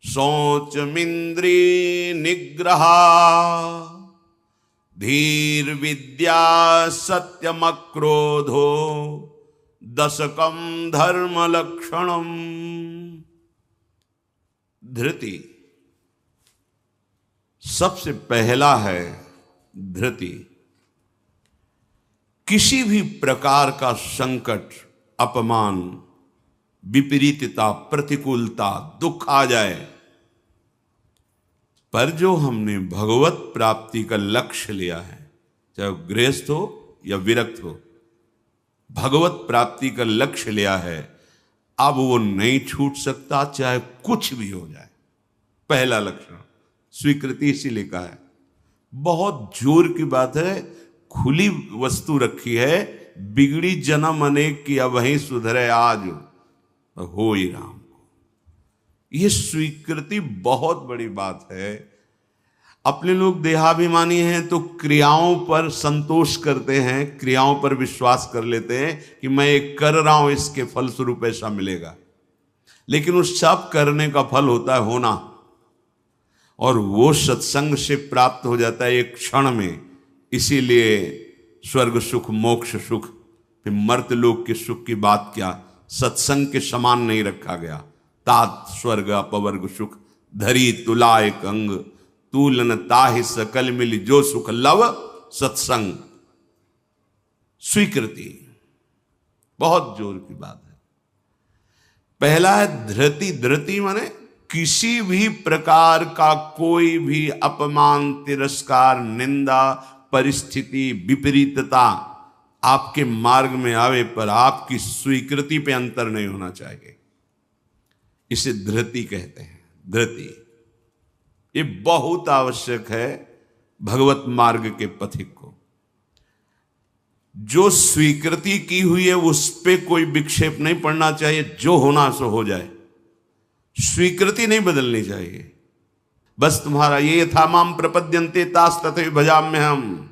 शौचमिंद्री निग्रहा धीर विद्या सत्यमक्रोधो दशकम धर्म लक्षणम। धृति सबसे पहला है। धृति किसी भी प्रकार का संकट, अपमान, विपरीतता, प्रतिकूलता, दुख आ जाए, पर जो हमने भगवत प्राप्ति का लक्ष्य लिया है, चाहे गृहस्थ हो या विरक्त हो, भगवत प्राप्ति का लक्ष्य लिया है, अब वो नहीं छूट सकता, चाहे कुछ भी हो जाए। पहला लक्षण स्वीकृति इसीलिए कहा है। बहुत जोर की बात है। खुली वस्तु रखी है, बिगड़ी जन्म अनेक की अब वहीं सुधरे आज हो ही राम को। यह स्वीकृति बहुत बड़ी बात है। अपने लोग देहाभिमानी हैं तो क्रियाओं पर संतोष करते हैं, क्रियाओं पर विश्वास कर लेते हैं कि मैं ये कर रहा हूं, इसके फलस्वरूप ऐसा मिलेगा। लेकिन उस सब करने का फल होता है होना, और वो सत्संग से प्राप्त हो जाता है एक क्षण में। इसीलिए स्वर्ग सुख, मोक्ष सुख, फिर मर्त्यलोक के सुख की बात क्या, सत्संग के समान नहीं रखा गया। तात स्वर्ग अपवर्ग सुख धरी तुला एक अंग, तूलन ताहि सकल मिल जो सुख लव सत्संग। स्वीकृति बहुत जोर की बात है। पहला है धृति। धृति माने किसी भी प्रकार का कोई भी अपमान, तिरस्कार, निंदा, परिस्थिति, विपरीतता आपके मार्ग में आवे पर आपकी स्वीकृति पे अंतर नहीं होना चाहिए। इसे धृति कहते हैं। धृति ये बहुत आवश्यक है भगवत मार्ग के पथिक को। जो स्वीकृति की हुई है उस पे कोई विक्षेप नहीं पड़ना चाहिए। जो होना सो हो जाए, स्वीकृति नहीं बदलनी चाहिए। बस तुम्हारा ये था माम प्रपद्यन्ते तास तथैव भजाम्य हम।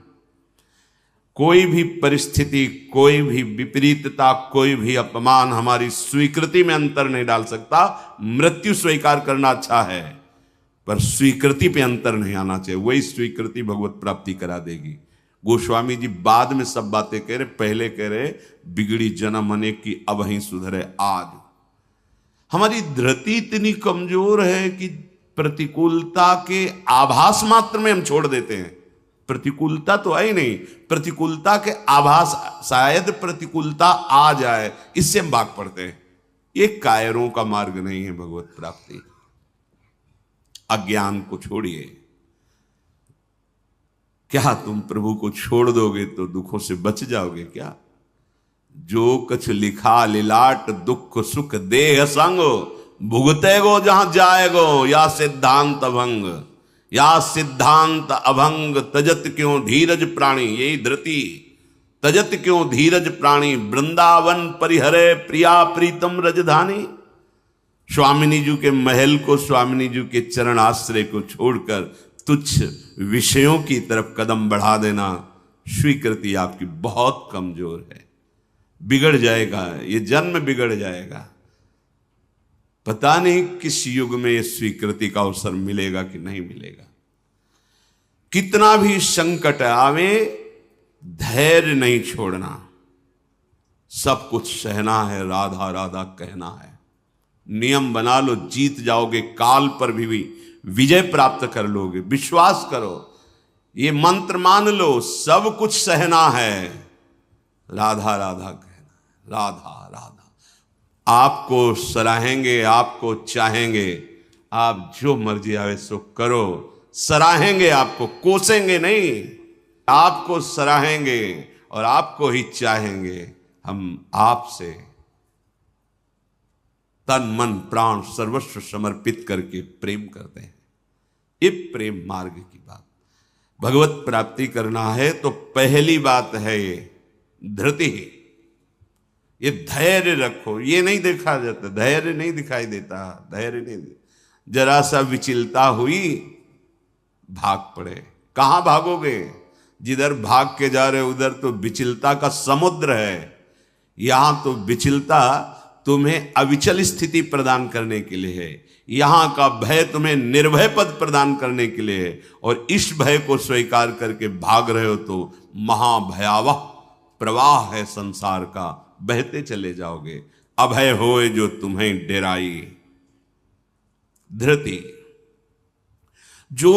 कोई भी परिस्थिति, कोई भी विपरीतता, कोई भी अपमान हमारी स्वीकृति में अंतर नहीं डाल सकता। मृत्यु स्वीकार करना अच्छा है, पर स्वीकृति पे अंतर नहीं आना चाहिए। वही स्वीकृति भगवत प्राप्ति करा देगी। गोस्वामी जी बाद में सब बातें कह रहे, पहले कह रहे बिगड़ी जन्म अनेक की अब वहीं सुधरे आज। हमारी धृति इतनी कमजोर है कि प्रतिकूलता के आभास मात्र में हम छोड़ देते हैं। प्रतिकूलता तो आई नहीं, प्रतिकूलता के आभास, शायद प्रतिकूलता आ जाए, इससे हम भाग पड़ते हैं। ये कायरों का मार्ग नहीं है भगवत प्राप्ति। अज्ञान को छोड़िए। क्या तुम प्रभु को छोड़ दोगे तो दुखों से बच जाओगे क्या? जो कछ लिखा लिलाट दुख सुख देह संग, भुगते गो जहां जाएगो या सिद्धांत अभंग। या सिद्धांत अभंग तजत क्यों धीरज प्राणी। यही धृति। तजत क्यों धीरज प्राणी, वृंदावन परिहरे प्रिया प्रीतम रजधानी। स्वामिनी जी के महल को, स्वामिनी जी के चरण आश्रय को छोड़कर तुच्छ विषयों की तरफ कदम बढ़ा देना, स्वीकृति आपकी बहुत कमजोर है। बिगड़ जाएगा, ये जन्म बिगड़ जाएगा। पता नहीं किस युग में ये स्वीकृति का अवसर मिलेगा कि नहीं मिलेगा। कितना भी संकट आवे, धैर्य नहीं छोड़ना। सब कुछ सहना है, राधा राधा कहना है। नियम बना लो, जीत जाओगे। काल पर भी विजय प्राप्त कर लोगे। विश्वास करो, ये मंत्र मान लो, सब कुछ सहना है, राधा राधा कहना। राधा राधा आपको सराहेंगे, आपको चाहेंगे। आप जो मर्जी आवे सो करो। सराहेंगे आपको, कोसेंगे नहीं। आपको सराहेंगे और आपको ही चाहेंगे। हम आपसे तन मन प्राण सर्वस्व समर्पित करके प्रेम करते हैं। ये प्रेम मार्ग की बात। भगवत प्राप्ति करना है तो पहली बात है ये धृति। ये धैर्य रखो। ये नहीं देखा जाता, धैर्य नहीं दिखाई देता। धैर्य नहीं, जरा सा विचलता हुई भाग पड़े। कहां भागोगे? जिधर भाग के जा रहे उधर तो विचलता का समुद्र है। यहां तो विचलता तुम्हें अविचल स्थिति प्रदान करने के लिए है, यहां का भय तुम्हें निर्भय पद प्रदान करने के लिए है, और इस भय को स्वीकार करके भाग रहे हो तो महाभयावह प्रवाह है संसार का, बहते चले जाओगे। अभय होए जो तुम्हें डेराई। धृति, जो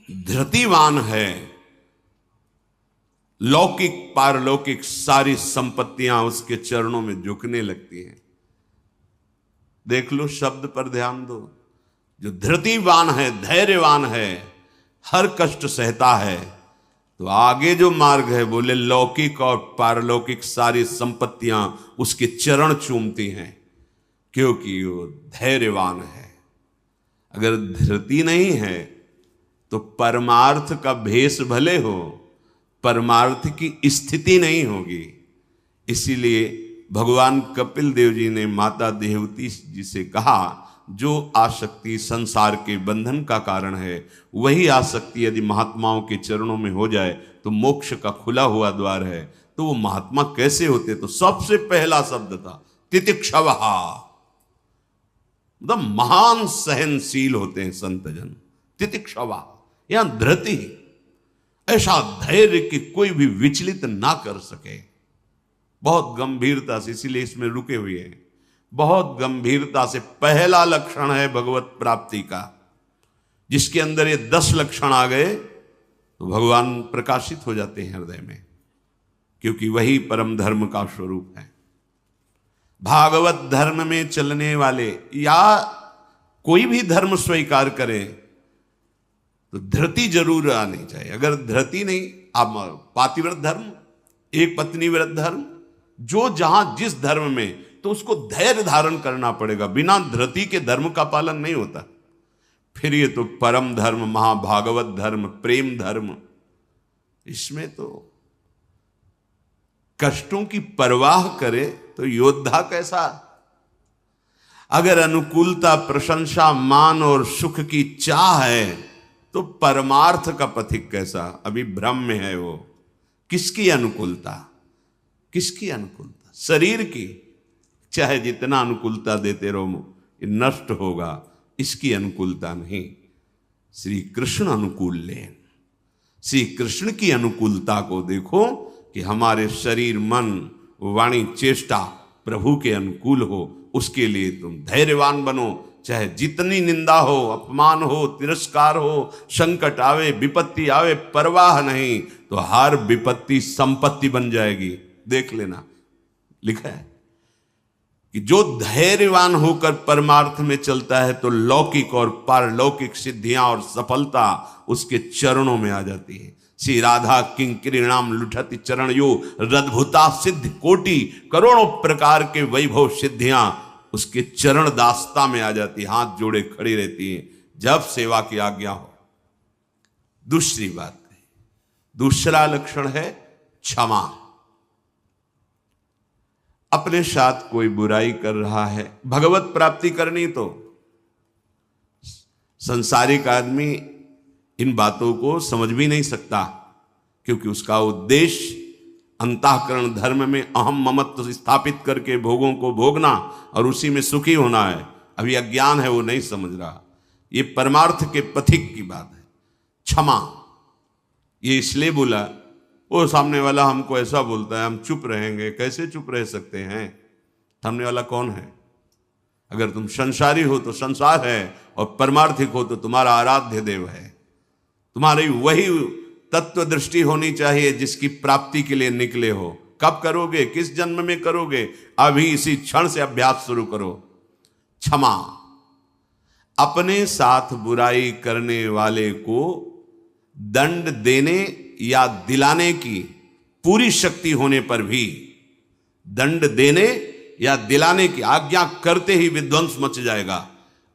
धृतिवान है, लौकिक पारलौकिक सारी संपत्तियां उसके चरणों में झुकने लगती हैं। देख लो, शब्द पर ध्यान दो। जो धृतिवान है, धैर्यवान है, हर कष्ट सहता है, तो आगे जो मार्ग है बोले लौकिक और पारलौकिक सारी संपत्तियां उसके चरण चूमती हैं, क्योंकि वो धैर्यवान है। अगर धृति नहीं है तो परमार्थ का भेष भले हो, परमार्थ की स्थिति नहीं होगी। इसीलिए भगवान कपिल देव जी ने माता देवती जी से कहा, जो आसक्ति संसार के बंधन का कारण है, वही आसक्ति यदि महात्माओं के चरणों में हो जाए तो मोक्ष का खुला हुआ द्वार है। तो वो महात्मा कैसे होते? तो सबसे पहला शब्द था तितिक्षवः, मतलब महान सहनशील होते हैं संतजन। तितिक्षवः, यहां धृति, ऐसा धैर्य कि कोई भी विचलित ना कर सके, बहुत गंभीरता से, इसीलिए इसमें रुके हुए हैं। बहुत गंभीरता से पहला लक्षण है भगवत प्राप्ति का। जिसके अंदर ये 10 लक्षण आ गए तो भगवान प्रकाशित हो जाते हैं हृदय में, क्योंकि वही परम धर्म का स्वरूप है। भागवत धर्म में चलने वाले या कोई भी धर्म स्वीकार करें तो धृति जरूर आनी चाहिए। अगर धृति नहीं, आप पातिव्रत धर्म, एक पत्नी व्रत धर्म, जो जहां जिस धर्म में, तो उसको धैर्य धारण करना पड़ेगा। बिना धृति के धर्म का पालन नहीं होता। फिर ये तो परम धर्म, महाभागवत धर्म, प्रेम धर्म, इसमें तो कष्टों की परवाह करे तो योद्धा कैसा। अगर अनुकूलता, प्रशंसा, मान और सुख की चाह है तो परमार्थ का पथिक कैसा। अभी भ्रम में है वो। किसकी अनुकूलता? किसकी अनुकूलता? शरीर की। चाहे जितना अनुकूलता देते रहो, ये नष्ट होगा। इसकी अनुकूलता नहीं। श्री कृष्ण अनुकूल लें। श्री कृष्ण की अनुकूलता को देखो कि हमारे शरीर, मन, वाणी, चेष्टा प्रभु के अनुकूल हो। उसके लिए तुम धैर्यवान बनो। चाहे जितनी निंदा हो, अपमान हो, तिरस्कार हो, संकट आवे, विपत्ति आवे, परवाह नहीं। तो हर विपत्ति संपत्ति बन जाएगी। देख लेना, लिखा है कि जो धैर्यवान होकर परमार्थ में चलता है तो लौकिक और पारलौकिक सिद्धियां और सफलता उसके चरणों में आ जाती है। श्री राधा किंकरीणाम लुठति चरण यो रद्भुता सिद्ध कोटि, करोड़ों प्रकार के वैभव सिद्धियां उसके चरण दास्ता में आ जाती, हाथ जोड़े खड़ी रहती हैं जब सेवा की आज्ञा हो। दूसरी बात है, दूसरा लक्षण है क्षमा। अपने साथ कोई बुराई कर रहा है, भगवत प्राप्ति करनी तो संसारिक आदमी इन बातों को समझ भी नहीं सकता, क्योंकि उसका उद्देश्य अंतःकरण धर्म में अहम ममत्व स्थापित करके भोगों को भोगना और उसी में सुखी होना है। अभी अज्ञान है, वो नहीं समझ रहा। ये परमार्थ के पथिक की बात है। क्षमा, ये इसलिए बोला, वो सामने वाला हमको ऐसा बोलता है, हम चुप रहेंगे। कैसे चुप रह सकते हैं? सामने वाला कौन है? अगर तुम संसारी हो तो संसार है, और परमार्थिक हो तो तुम्हारा आराध्य देव है। तुम्हारी वही तत्व दृष्टि होनी चाहिए जिसकी प्राप्ति के लिए निकले हो। कब करोगे? किस जन्म में करोगे? अभी इसी क्षण से अभ्यास शुरू करो। क्षमा, अपने साथ बुराई करने वाले को दंड देने या दिलाने की पूरी शक्ति होने पर भी, दंड देने या दिलाने की आज्ञा करते ही विध्वंस मच जाएगा।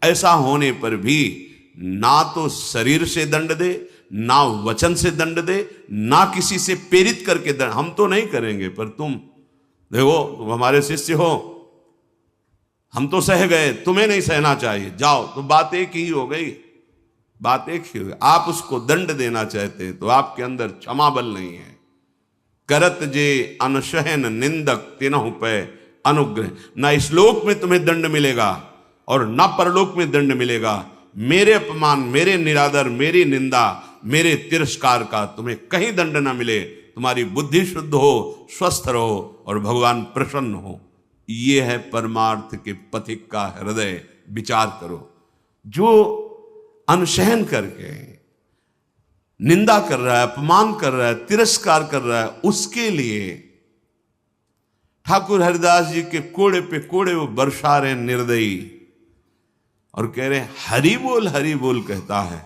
ऐसा होने पर भी ना तो शरीर से दंड दे, ना वचन से दंड दे, ना किसी से प्रेरित करके दंड। हम तो नहीं करेंगे, पर तुम देखो, तुम हमारे शिष्य हो, हम तो सह गए, तुम्हें नहीं सहना चाहिए, जाओ। तो बात एक ही हो गई, बात एक ही हो गई। आप उसको दंड देना चाहते हैं तो आपके अंदर क्षमा बल नहीं है। करत जे अनशहन निंदक तिनहु पे अनुग्रह। ना इस लोक में तुम्हें दंड मिलेगा और ना परलोक में दंड मिलेगा। मेरे अपमान, मेरे निरादर, मेरी निंदा, मेरे तिरस्कार का तुम्हें कहीं दंड ना मिले। तुम्हारी बुद्धि शुद्ध हो, स्वस्थ रहो और भगवान प्रसन्न हो। ये है परमार्थ के पथिक का हृदय। विचार करो, जो अनशहन करके निंदा कर रहा है, अपमान कर रहा है, तिरस्कार कर रहा है, उसके लिए ठाकुर हरिदास जी के कोड़े पे कोड़े वो बरसा रहे निर्दयी और कह रहे हरि बोल कहता है।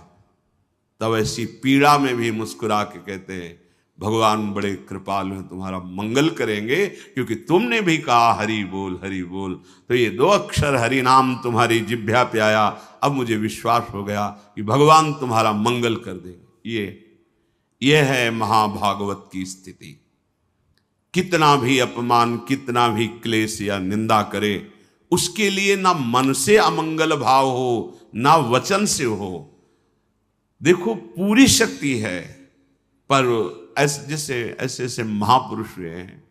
तब ऐसी पीड़ा में भी मुस्कुरा के कहते हैं भगवान बड़े कृपालु हैं, तुम्हारा मंगल करेंगे क्योंकि तुमने भी कहा हरि बोल हरि बोल। तो ये 2 अक्षर हरि नाम तुम्हारी जिह्वा पे आया, अब मुझे विश्वास हो गया कि भगवान तुम्हारा मंगल कर देंगे। ये है महाभागवत की स्थिति। कितना भी अपमान, कितना भी क्लेश या निंदा करे, उसके लिए ना मन से अमंगल भाव हो, ना वचन से हो। देखो पूरी शक्ति है, पर ऐसे ऐसे महापुरुष हुए हैं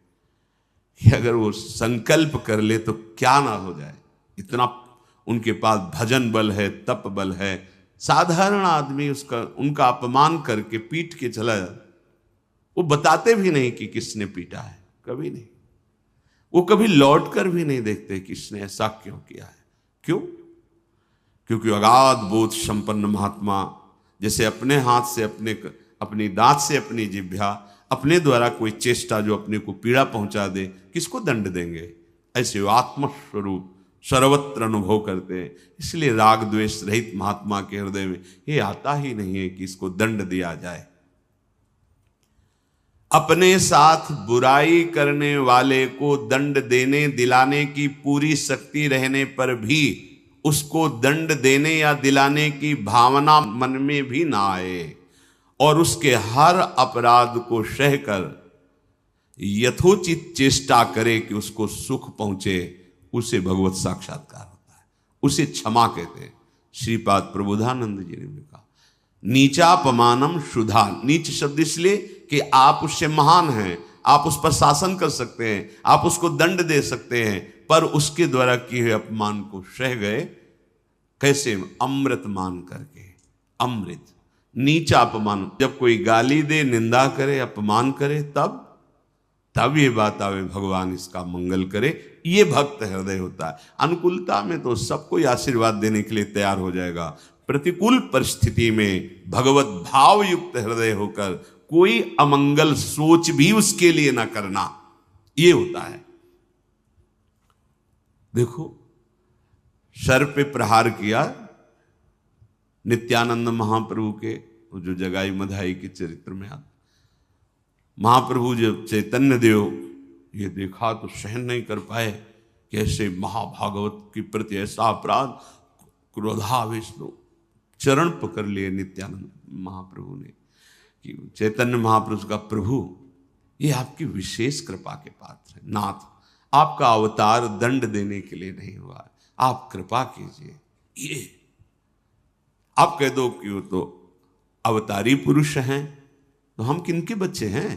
कि अगर वो संकल्प कर ले तो क्या ना हो जाए। इतना उनके पास भजन बल है, तप बल है। साधारण आदमी उनका अपमान करके पीट के चला जाता, वो बताते भी नहीं कि किसने पीटा है, कभी नहीं। वो कभी लौट कर भी नहीं देखते किसने ऐसा क्यों किया है। क्यों? क्योंकि अगाध बोध संपन्न महात्मा जैसे अपने हाथ से अपनी दांत से अपनी जिह्वा, अपने द्वारा कोई चेष्टा जो अपने को पीड़ा पहुंचा दे, किसको दंड देंगे? ऐसे वो आत्मस्वरूप सर्वत्र अनुभव करते हैं। इसलिए राग द्वेष रहित महात्मा के हृदय में ये आता ही नहीं है कि इसको दंड दिया जाए। अपने साथ बुराई करने वाले को दंड देने दिलाने की पूरी शक्ति रहने पर भी उसको दंड देने या दिलाने की भावना मन में भी ना आए और उसके हर अपराध को सहकर यथोचित चेष्टा करे कि उसको सुख पहुंचे, उसे भगवत साक्षात्कार होता है। उसे क्षमा कहते हैं। श्रीपाद प्रबोधानंद जी ने कहा नीचापमानम शुद्धा। नीच शब्द इसलिए कि आप उससे महान हैं, आप उस पर शासन कर सकते हैं, आप उसको दंड दे सकते हैं, पर उसके द्वारा किए हुए अपमान को सह गए। कैसे? अमृत मान करके। अमृत नीचा अपमान, जब कोई गाली दे, निंदा करे, अपमान करे, तब ये बात आवे भगवान इसका मंगल करे। ये भक्त हृदय होता है। अनुकूलता में तो सबको आशीर्वाद देने के लिए तैयार हो जाएगा। प्रतिकूल परिस्थिति में भगवत भाव युक्त हृदय होकर कोई अमंगल सोच भी उसके लिए ना करना, ये होता है। देखो, सर पे प्रहार किया नित्यानंद महाप्रभु के, जो जगाई मधाई के चरित्र में आता। महाप्रभु जब चैतन्य देव ये देखा तो सहन नहीं कर पाए कि ऐसे महाभागवत के प्रति ऐसा अपराध। क्रोधावेश तो चरण पकड़ लिए नित्यानंद महाप्रभु ने कि चैतन्य महाप्रभु का प्रभु, ये आपकी विशेष कृपा के पात्र है। नाथ, आपका अवतार दंड देने के लिए नहीं हुआ, आप कृपा कीजिए। ये आप कह दो कि वो तो अवतारी पुरुष हैं, तो हम किनके बच्चे हैं?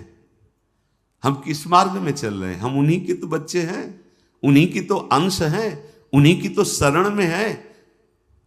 हम किस मार्ग में चल रहे हैं? हम उन्हीं के तो बच्चे हैं, उन्हीं की तो अंश हैं, उन्हीं की तो शरण में है।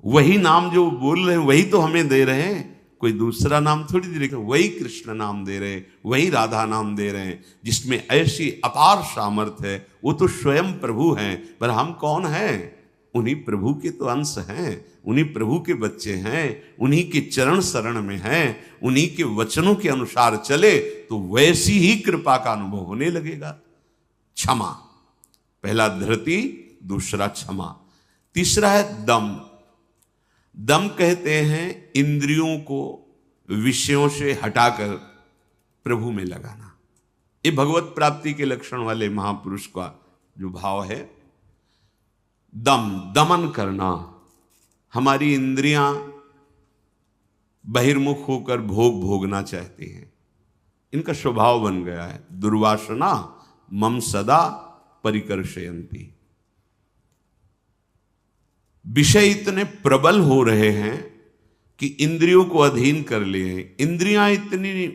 वही नाम जो बोल रहे हैं वही तो हमें दे रहे हैं, कोई दूसरा नाम थोड़ी दे रहे। वही कृष्ण नाम दे रहे हैं, वही राधा नाम दे रहे हैं, जिसमें ऐसी अपार सामर्थ्य है। वो तो स्वयं प्रभु हैं, पर हम कौन हैं? उन्हीं प्रभु के तो अंश हैं, उन्हीं प्रभु के बच्चे हैं, उन्हीं के चरण शरण में हैं, उन्हीं के वचनों के अनुसार चले तो वैसी ही कृपा का अनुभव होने लगेगा। क्षमा, पहला धृति, दूसरा क्षमा, तीसरा है दम। दम कहते हैं इंद्रियों को विषयों से हटाकर प्रभु में लगाना। ये भगवत प्राप्ति के लक्षण वाले महापुरुष का जो भाव है। दम, दमन करना। हमारी इंद्रियां बहिर्मुख होकर भोग भोगना चाहती हैं, इनका स्वभाव बन गया है। दुर्वासना मम सदा परिकर्षयन्ति। विषय इतने प्रबल हो रहे हैं कि इंद्रियों को अधीन कर लिए हैं। इंद्रियां इतनी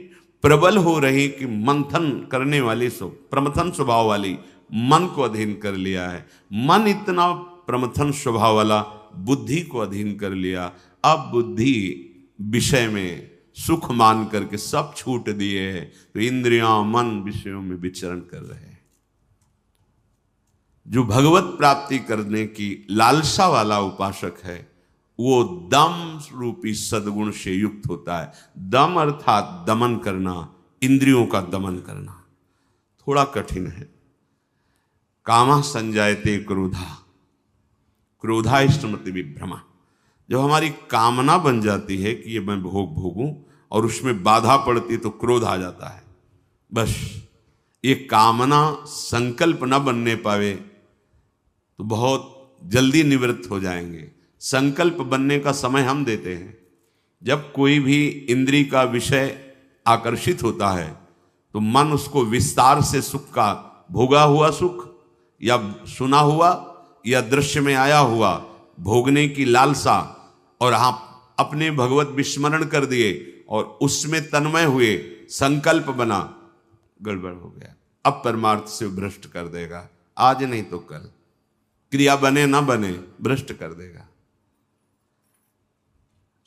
प्रबल हो रही कि मंथन करने वाली, प्रमथन स्वभाव वाली, मन को अधीन कर लिया है। मन इतना प्रमथन स्वभाव वाला बुद्धि को अधीन कर लिया। अब बुद्धि विषय में सुख मान करके सब छूट दिए हैं, तो इंद्रियां मन विषयों में विचरण कर रहे हैं। जो भगवत प्राप्ति करने की लालसा वाला उपासक है वो दम रूपी सद्गुण से युक्त होता है। दम अर्थात दमन करना, इंद्रियों का दमन करना थोड़ा कठिन है। कामा संजायते क्रोधा, क्रोधा स्मृति विभ्रमा। जब हमारी कामना बन जाती है कि ये मैं भोग भोगूं और उसमें बाधा पड़ती तो क्रोध आ जाता है। बस ये कामना संकल्प न बनने पावे तो बहुत जल्दी निवृत्त हो जाएंगे। संकल्प बनने का समय हम देते हैं। जब कोई भी इंद्री का विषय आकर्षित होता है तो मन उसको विस्तार से सुख का, भोगा हुआ सुख या सुना हुआ या दृश्य में आया हुआ भोगने की लालसा, और आप अपने भगवत विस्मरण कर दिए और उसमें तन्मय हुए, संकल्प बना, गड़बड़ हो गया। अब परमार्थ से भ्रष्ट कर देगा, आज नहीं तो कल। क्रिया बने ना बने भ्रष्ट कर देगा।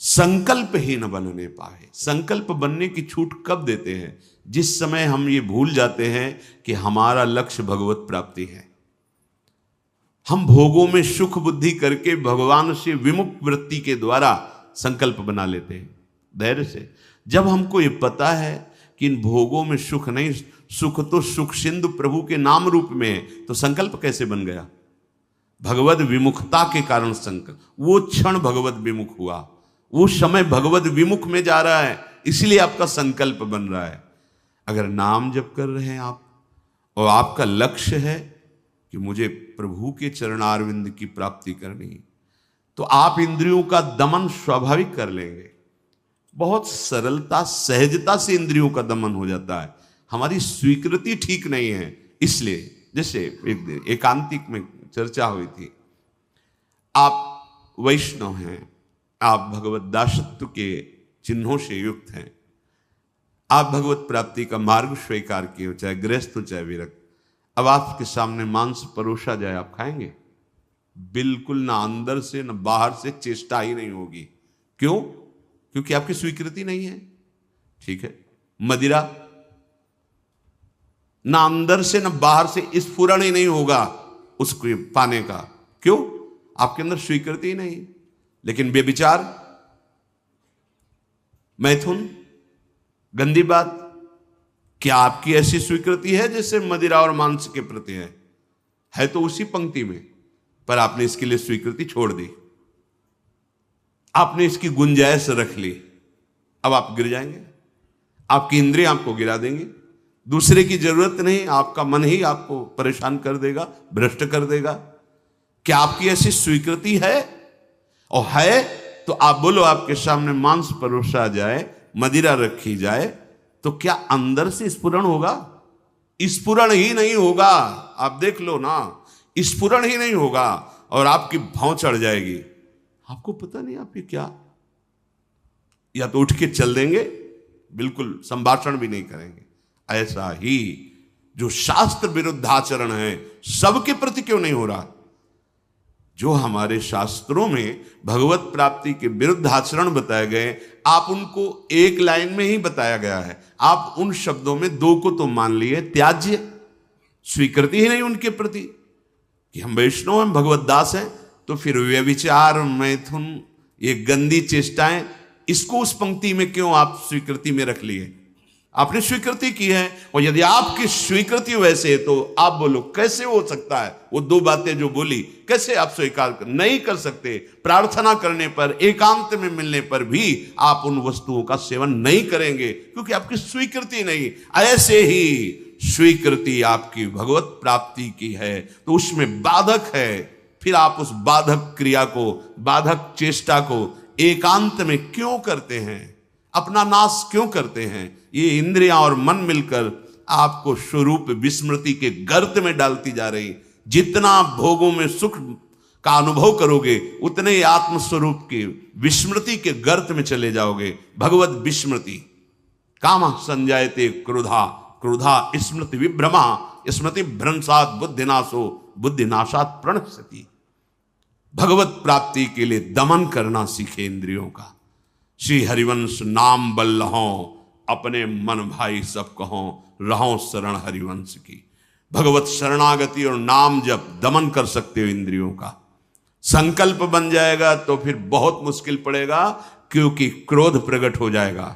संकल्प ही न बनने पाए। संकल्प बनने की छूट कब देते हैं? जिस समय हम ये भूल जाते हैं कि हमारा लक्ष्य भगवत प्राप्ति है। हम भोगों में सुख बुद्धि करके भगवान से विमुख वृत्ति के द्वारा संकल्प बना लेते हैं धैर्य से। जब हमको ये पता है कि इन भोगों में सुख नहीं, सुख तो सुख सिंधु प्रभु के नाम रूप में है, तो संकल्प कैसे बन गया? भगवत विमुखता के कारण संकल्प। वो क्षण भगवत विमुख हुआ, वो समय भगवत विमुख में जा रहा है, इसलिए आपका संकल्प बन रहा है। अगर नाम जप कर रहे हैं आप और आपका लक्ष्य है कि मुझे प्रभु के चरणारविंद की प्राप्ति करनी, तो आप इंद्रियों का दमन स्वाभाविक कर लेंगे। बहुत सरलता सहजता से इंद्रियों का दमन हो जाता है। हमारी स्वीकृति ठीक नहीं है, इसलिए जैसे एक दिन एकांतिक में चर्चा हुई थी, आप वैष्णव हैं, आप भगवत दासत्व के चिन्हों से युक्त हैं, आप भगवत प्राप्ति का मार्ग स्वीकार किए हो, चाहे गृहस्थ हो चाहे विरक्त। अब आपके सामने मांस परोसा जाए, आप खाएंगे? बिल्कुल ना, अंदर से ना बाहर से चेष्टा ही नहीं होगी। क्यों? क्योंकि आपकी स्वीकृति नहीं है। ठीक है, मदिरा ना अंदर से ना बाहर से स्फुरण ही नहीं होगा उसको पाने का। क्यों? आपके अंदर स्वीकृति ही नहीं। लेकिन बेविचार, मैथुन, गंदी बात, क्या आपकी ऐसी स्वीकृति है जैसे मदिरा और मांस के प्रति है तो उसी पंक्ति में, पर आपने इसके लिए स्वीकृति छोड़ दी, आपने इसकी गुंजाइश रख ली। अब आप गिर जाएंगे, आपकी इंद्रियां आपको गिरा देंगी। दूसरे की जरूरत नहीं, आपका मन ही आपको परेशान कर देगा, भ्रष्ट कर देगा। क्या आपकी ऐसी स्वीकृति है? और है तो आप बोलो, आपके सामने मांस परोसा जाए, मदिरा रखी जाए, तो क्या अंदर से स्फुरण होगा? स्फुरण ही नहीं होगा। आप देख लो ना, स्फुरण ही नहीं होगा और आपकी भौं चढ़ जाएगी। आपको पता नहीं आपकी क्या, या तो उठ के चल देंगे, बिल्कुल संभाषण भी नहीं करेंगे। ऐसा ही जो शास्त्र विरुद्ध आचरण है, सबके प्रति क्यों नहीं हो रहा? जो हमारे शास्त्रों में भगवत प्राप्ति के विरुद्ध आचरण बताए गए, आप उनको एक लाइन में ही बताया गया है। आप उन शब्दों में दो को तो मान लिए त्याज्य, स्वीकृति ही नहीं उनके प्रति कि हम वैष्णव हैं, भगवत दास हैं। तो फिर व्यभिचार, मैथुन, ये गंदी चेष्टाएं, इसको उस पंक्ति में क्यों आप स्वीकृति में रख लिए? आपने स्वीकृति की है, और यदि आपकी स्वीकृति वैसे है तो आप बोलो कैसे हो सकता है? वो दो बातें जो बोली कैसे आप स्वीकार नहीं कर सकते? प्रार्थना करने पर, एकांत में मिलने पर भी आप उन वस्तुओं का सेवन नहीं करेंगे क्योंकि आपकी स्वीकृति नहीं। ऐसे ही स्वीकृति आपकी भगवत प्राप्ति की है तो उसमें बाधक है, फिर आप उस बाधक क्रिया को, बाधक चेष्टा को एकांत में क्यों करते हैं? अपना नाश क्यों करते हैं? ये इंद्रियां और मन मिलकर आपको स्वरूप विस्मृति के गर्त में डालती जा रही। जितना भोगों में सुख का अनुभव करोगे उतने ही आत्मस्वरूप की विस्मृति के गर्त में चले जाओगे। भगवत विस्मृति, कामा संजायते क्रोधा, क्रोधा स्मृति विभ्रमा, स्मृति भ्रंशात बुद्धिनाशो बुद्धिनाशात प्रणश्यति। भगवत प्राप्ति के लिए दमन करना सीखे इंद्रियों का। श्री हरिवंश नाम बल लहों, अपने मन भाई सब कहों, रहों शरण हरिवंश की। भगवत शरणागति और नाम जब दमन कर सकते हो इंद्रियों का। संकल्प बन जाएगा तो फिर बहुत मुश्किल पड़ेगा, क्योंकि क्रोध प्रकट हो जाएगा।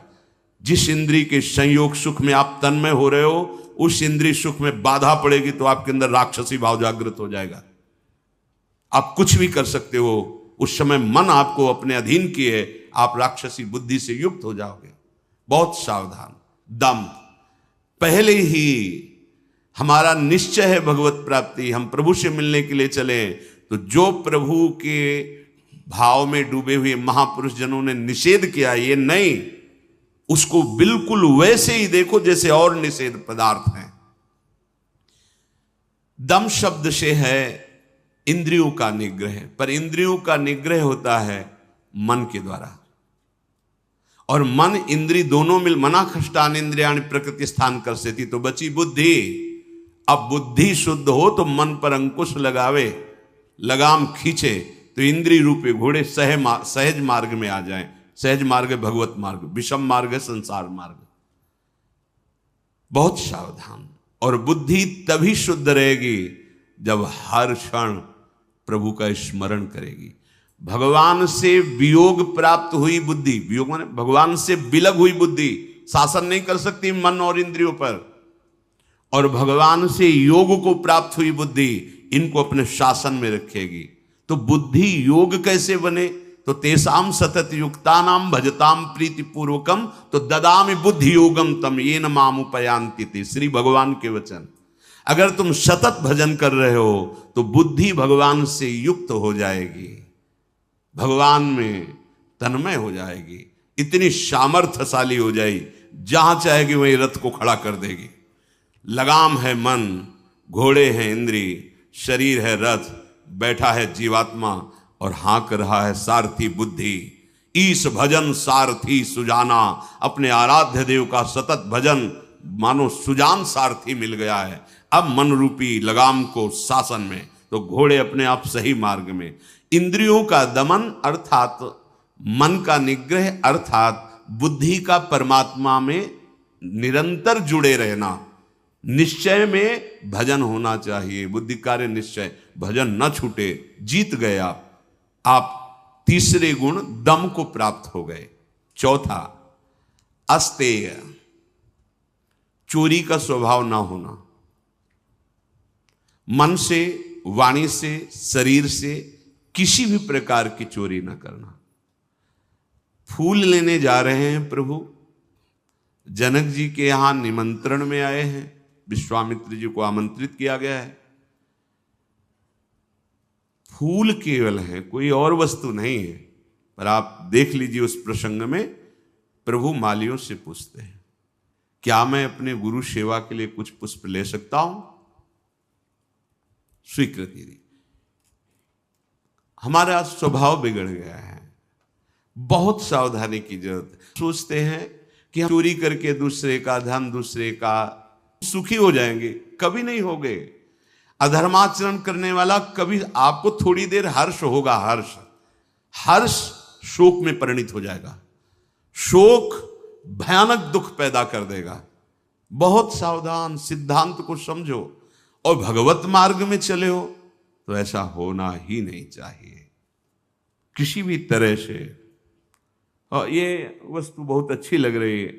जिस इंद्री के संयोग सुख में आप तन्मय हो रहे हो, उस इंद्री सुख में बाधा पड़ेगी तो आपके अंदर राक्षसी भाव जागृत हो जाएगा। आप कुछ भी कर सकते हो, उस समय मन आपको अपने अधीन किए, आप राक्षसी बुद्धि से युक्त हो जाओगे। बहुत सावधान। दम, पहले ही हमारा निश्चय है भगवत प्राप्ति, हम प्रभु से मिलने के लिए चले, तो जो प्रभु के भाव में डूबे हुए महापुरुष जनों ने निषेध किया, ये नहीं, उसको बिल्कुल वैसे ही देखो जैसे और निषेध पदार्थ हैं। दम शब्द से है इंद्रियों का निग्रह, पर इंद्रियों का निग्रह होता है मन के द्वारा। और मन इंद्री दोनों मिल मना खष्टान इंद्रियाणि प्रकृति स्थान कर सेती, तो बची बुद्धि। अब बुद्धि शुद्ध हो तो मन पर अंकुश लगावे, लगाम खींचे, तो इंद्री रूपी घोड़े सहज मार्ग में आ जाएं। सहज मार्ग है भगवत मार्ग, विषम मार्ग है संसार मार्ग। बहुत सावधान। और बुद्धि तभी शुद्ध रहेगी जब हर क्षण प्रभु का स्मरण करेगी। भगवान से वियोग प्राप्त हुई बुद्धि, वियोग माने भगवान से विलग हुई बुद्धि शासन नहीं कर सकती मन और इंद्रियों पर। और भगवान से योग को प्राप्त हुई बुद्धि इनको अपने शासन में रखेगी। तो बुद्धि योग कैसे बने? तो तेसाम सतत युक्तानाम भजताम प्रीति पूर्वकम तो ददामि बुद्धि योगम तम येन माम उपयांति ते। श्री भगवान के वचन। अगर तुम सतत भजन कर रहे हो तो बुद्धि भगवान से युक्त हो जाएगी, भगवान में तन्मय हो जाएगी, इतनी सामर्थ्यशाली हो जाएगी, जहां चाहेगी वहीं रथ को खड़ा कर देगी। लगाम है मन, घोड़े हैं इंद्री, शरीर है रथ, बैठा है जीवात्मा और हाँक रहा है सारथी बुद्धि। ईश भजन सारथी सुजाना, अपने आराध्य देव का सतत भजन मानो सुजान सारथी मिल गया है। अब मन रूपी लगाम को शासन में, तो घोड़े अपने आप सही मार्ग में। इंद्रियों का दमन अर्थात मन का निग्रह, अर्थात बुद्धि का परमात्मा में निरंतर जुड़े रहना। निश्चय में भजन होना चाहिए, बुद्धि कार्य निश्चय, भजन न छूटे। जीत गए आप तीसरे गुण दम को प्राप्त हो गए। चौथा अस्तेय, चोरी का स्वभाव ना होना। मन से, वाणी से, शरीर से किसी भी प्रकार की चोरी ना करना। फूल लेने जा रहे हैं प्रभु, जनक जी के यहां निमंत्रण में आए हैं, विश्वामित्र जी को आमंत्रित किया गया है। फूल केवल है, कोई और वस्तु नहीं है। पर आप देख लीजिए उस प्रसंग में प्रभु मालियों से पूछते हैं, क्या मैं अपने गुरु सेवा के लिए कुछ पुष्प ले सकता हूं? स्वीकृति दी। हमारा स्वभाव बिगड़ गया है, बहुत सावधानी की जरूरत है। सोचते हैं कि हम चोरी करके दूसरे का धन, दूसरे का सुखी हो जाएंगे, कभी नहीं होगे। अधर्माचरण करने वाला कभी, आपको थोड़ी देर हर्ष होगा, हर्ष शोक में परिणित हो जाएगा, शोक भयानक दुख पैदा कर देगा। बहुत सावधान, सिद्धांत को समझो और भगवत मार्ग में चले हो तो ऐसा होना ही नहीं चाहिए किसी भी तरह से। और ये वस्तु बहुत अच्छी लग रही है,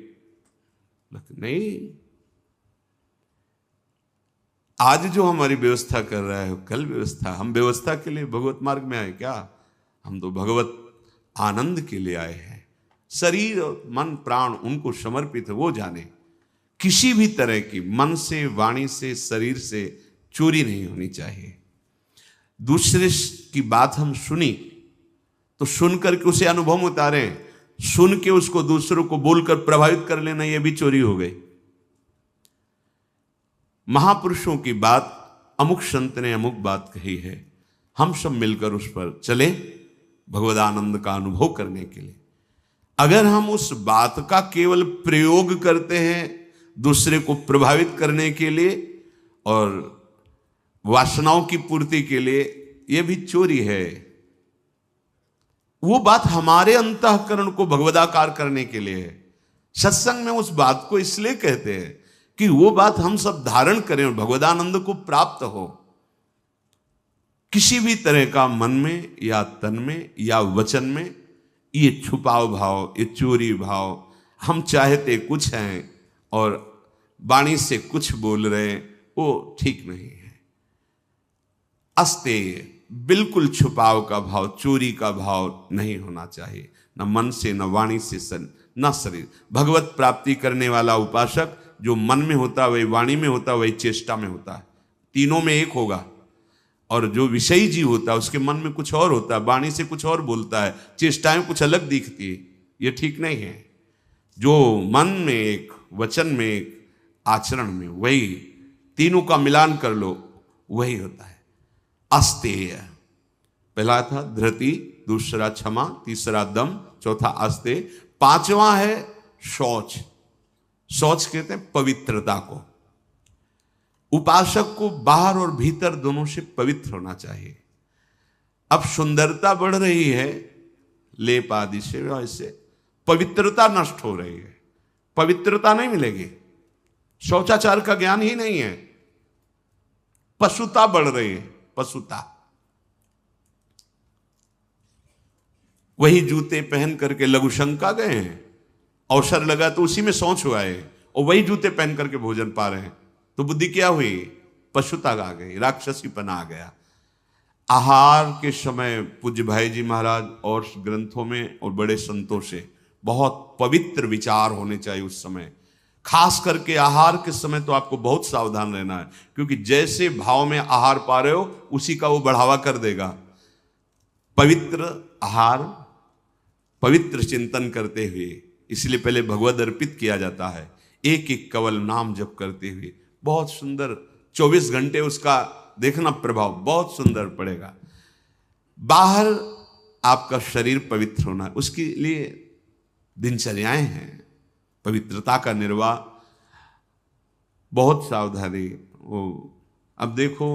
नहीं, आज जो हमारी व्यवस्था कर रहा है कल व्यवस्था, हम व्यवस्था के लिए भगवत मार्ग में आए क्या? हम तो भगवत आनंद के लिए आए हैं। शरीर और मन प्राण उनको समर्पित है, वो जाने। किसी भी तरह की मन से, वाणी से, शरीर से चोरी नहीं होनी चाहिए। दूसरे की बात हम सुनी तो सुन करके उसे अनुभव में उतारें, सुन के उसको दूसरों को बोलकर प्रभावित कर लेना, यह भी चोरी हो गई। महापुरुषों की बात, अमुक संत ने अमुक बात कही है, हम सब मिलकर उस पर चले भगवदानंद का अनुभव करने के लिए। अगर हम उस बात का केवल प्रयोग करते हैं दूसरे को प्रभावित करने के लिए और वासनाओं की पूर्ति के लिए यह भी चोरी है। वो बात हमारे अंतःकरण को भगवदाकार करने के लिए है। सत्संग में उस बात को इसलिए कहते हैं कि वो बात हम सब धारण करें और भगवदानंद को प्राप्त हो। किसी भी तरह का मन में या तन में या वचन में ये छुपाव भाव, ये चोरी भाव, हम चाहते कुछ हैं और वाणी से कुछ बोल रहे हैं, वो ठीक नहीं है। अस्तेय, बिल्कुल छुपाव का भाव, चोरी का भाव नहीं होना चाहिए, न मन से, न वाणी से, न शरीर। भगवत प्राप्ति करने वाला उपासक जो मन में होता है वही वाणी में होता है, वही चेष्टा में होता है, तीनों में एक होगा। और जो विषयी जीव होता है उसके मन में कुछ और होता है, वाणी से कुछ और बोलता है, चेष्टाएं कुछ अलग दिखती है, ये ठीक नहीं है। जो मन में एक, वचन में एक, आचरण में, वही तीनों का मिलान कर लो, वही होता है अस्तेय। पहला था धृति, दूसरा क्षमा, तीसरा दम, चौथा अस्तेय, पांचवा है शौच। शौच कहते हैं पवित्रता को। उपासक को बाहर और भीतर दोनों से पवित्र होना चाहिए। अब सुंदरता बढ़ रही है लेप आदि से, वैसे पवित्रता नष्ट हो रही है, पवित्रता नहीं मिलेगी। शौचाचार का ज्ञान ही नहीं है, पशुता बढ़ रही है, पशुता। वही जूते पहन करके लघुशंका गए हैं, अवसर लगा तो उसी में शौच हुआ है, और वही जूते पहन करके भोजन पा रहे हैं, तो बुद्धि क्या हुई? पशुता आ गई, राक्षसीपना आ गया। आहार के समय पूज्य भाई जी महाराज और ग्रंथों में और बड़े संतों से बहुत पवित्र विचार होने चाहिए उस समय। खास करके आहार के समय तो आपको बहुत सावधान रहना है, क्योंकि जैसे भाव में आहार पा रहे हो उसी का वो बढ़ावा कर देगा। पवित्र आहार, पवित्र चिंतन करते हुए, इसलिए पहले भगवद अर्पित किया जाता है, एक एक कवल नाम जप करते हुए। बहुत सुंदर 24 घंटे उसका देखना प्रभाव बहुत सुंदर पड़ेगा। बाहर आपका शरीर पवित्र होना है, उसके लिए दिनचर्याएं हैं, पवित्रता का निर्वाह, बहुत सावधानी। वो अब देखो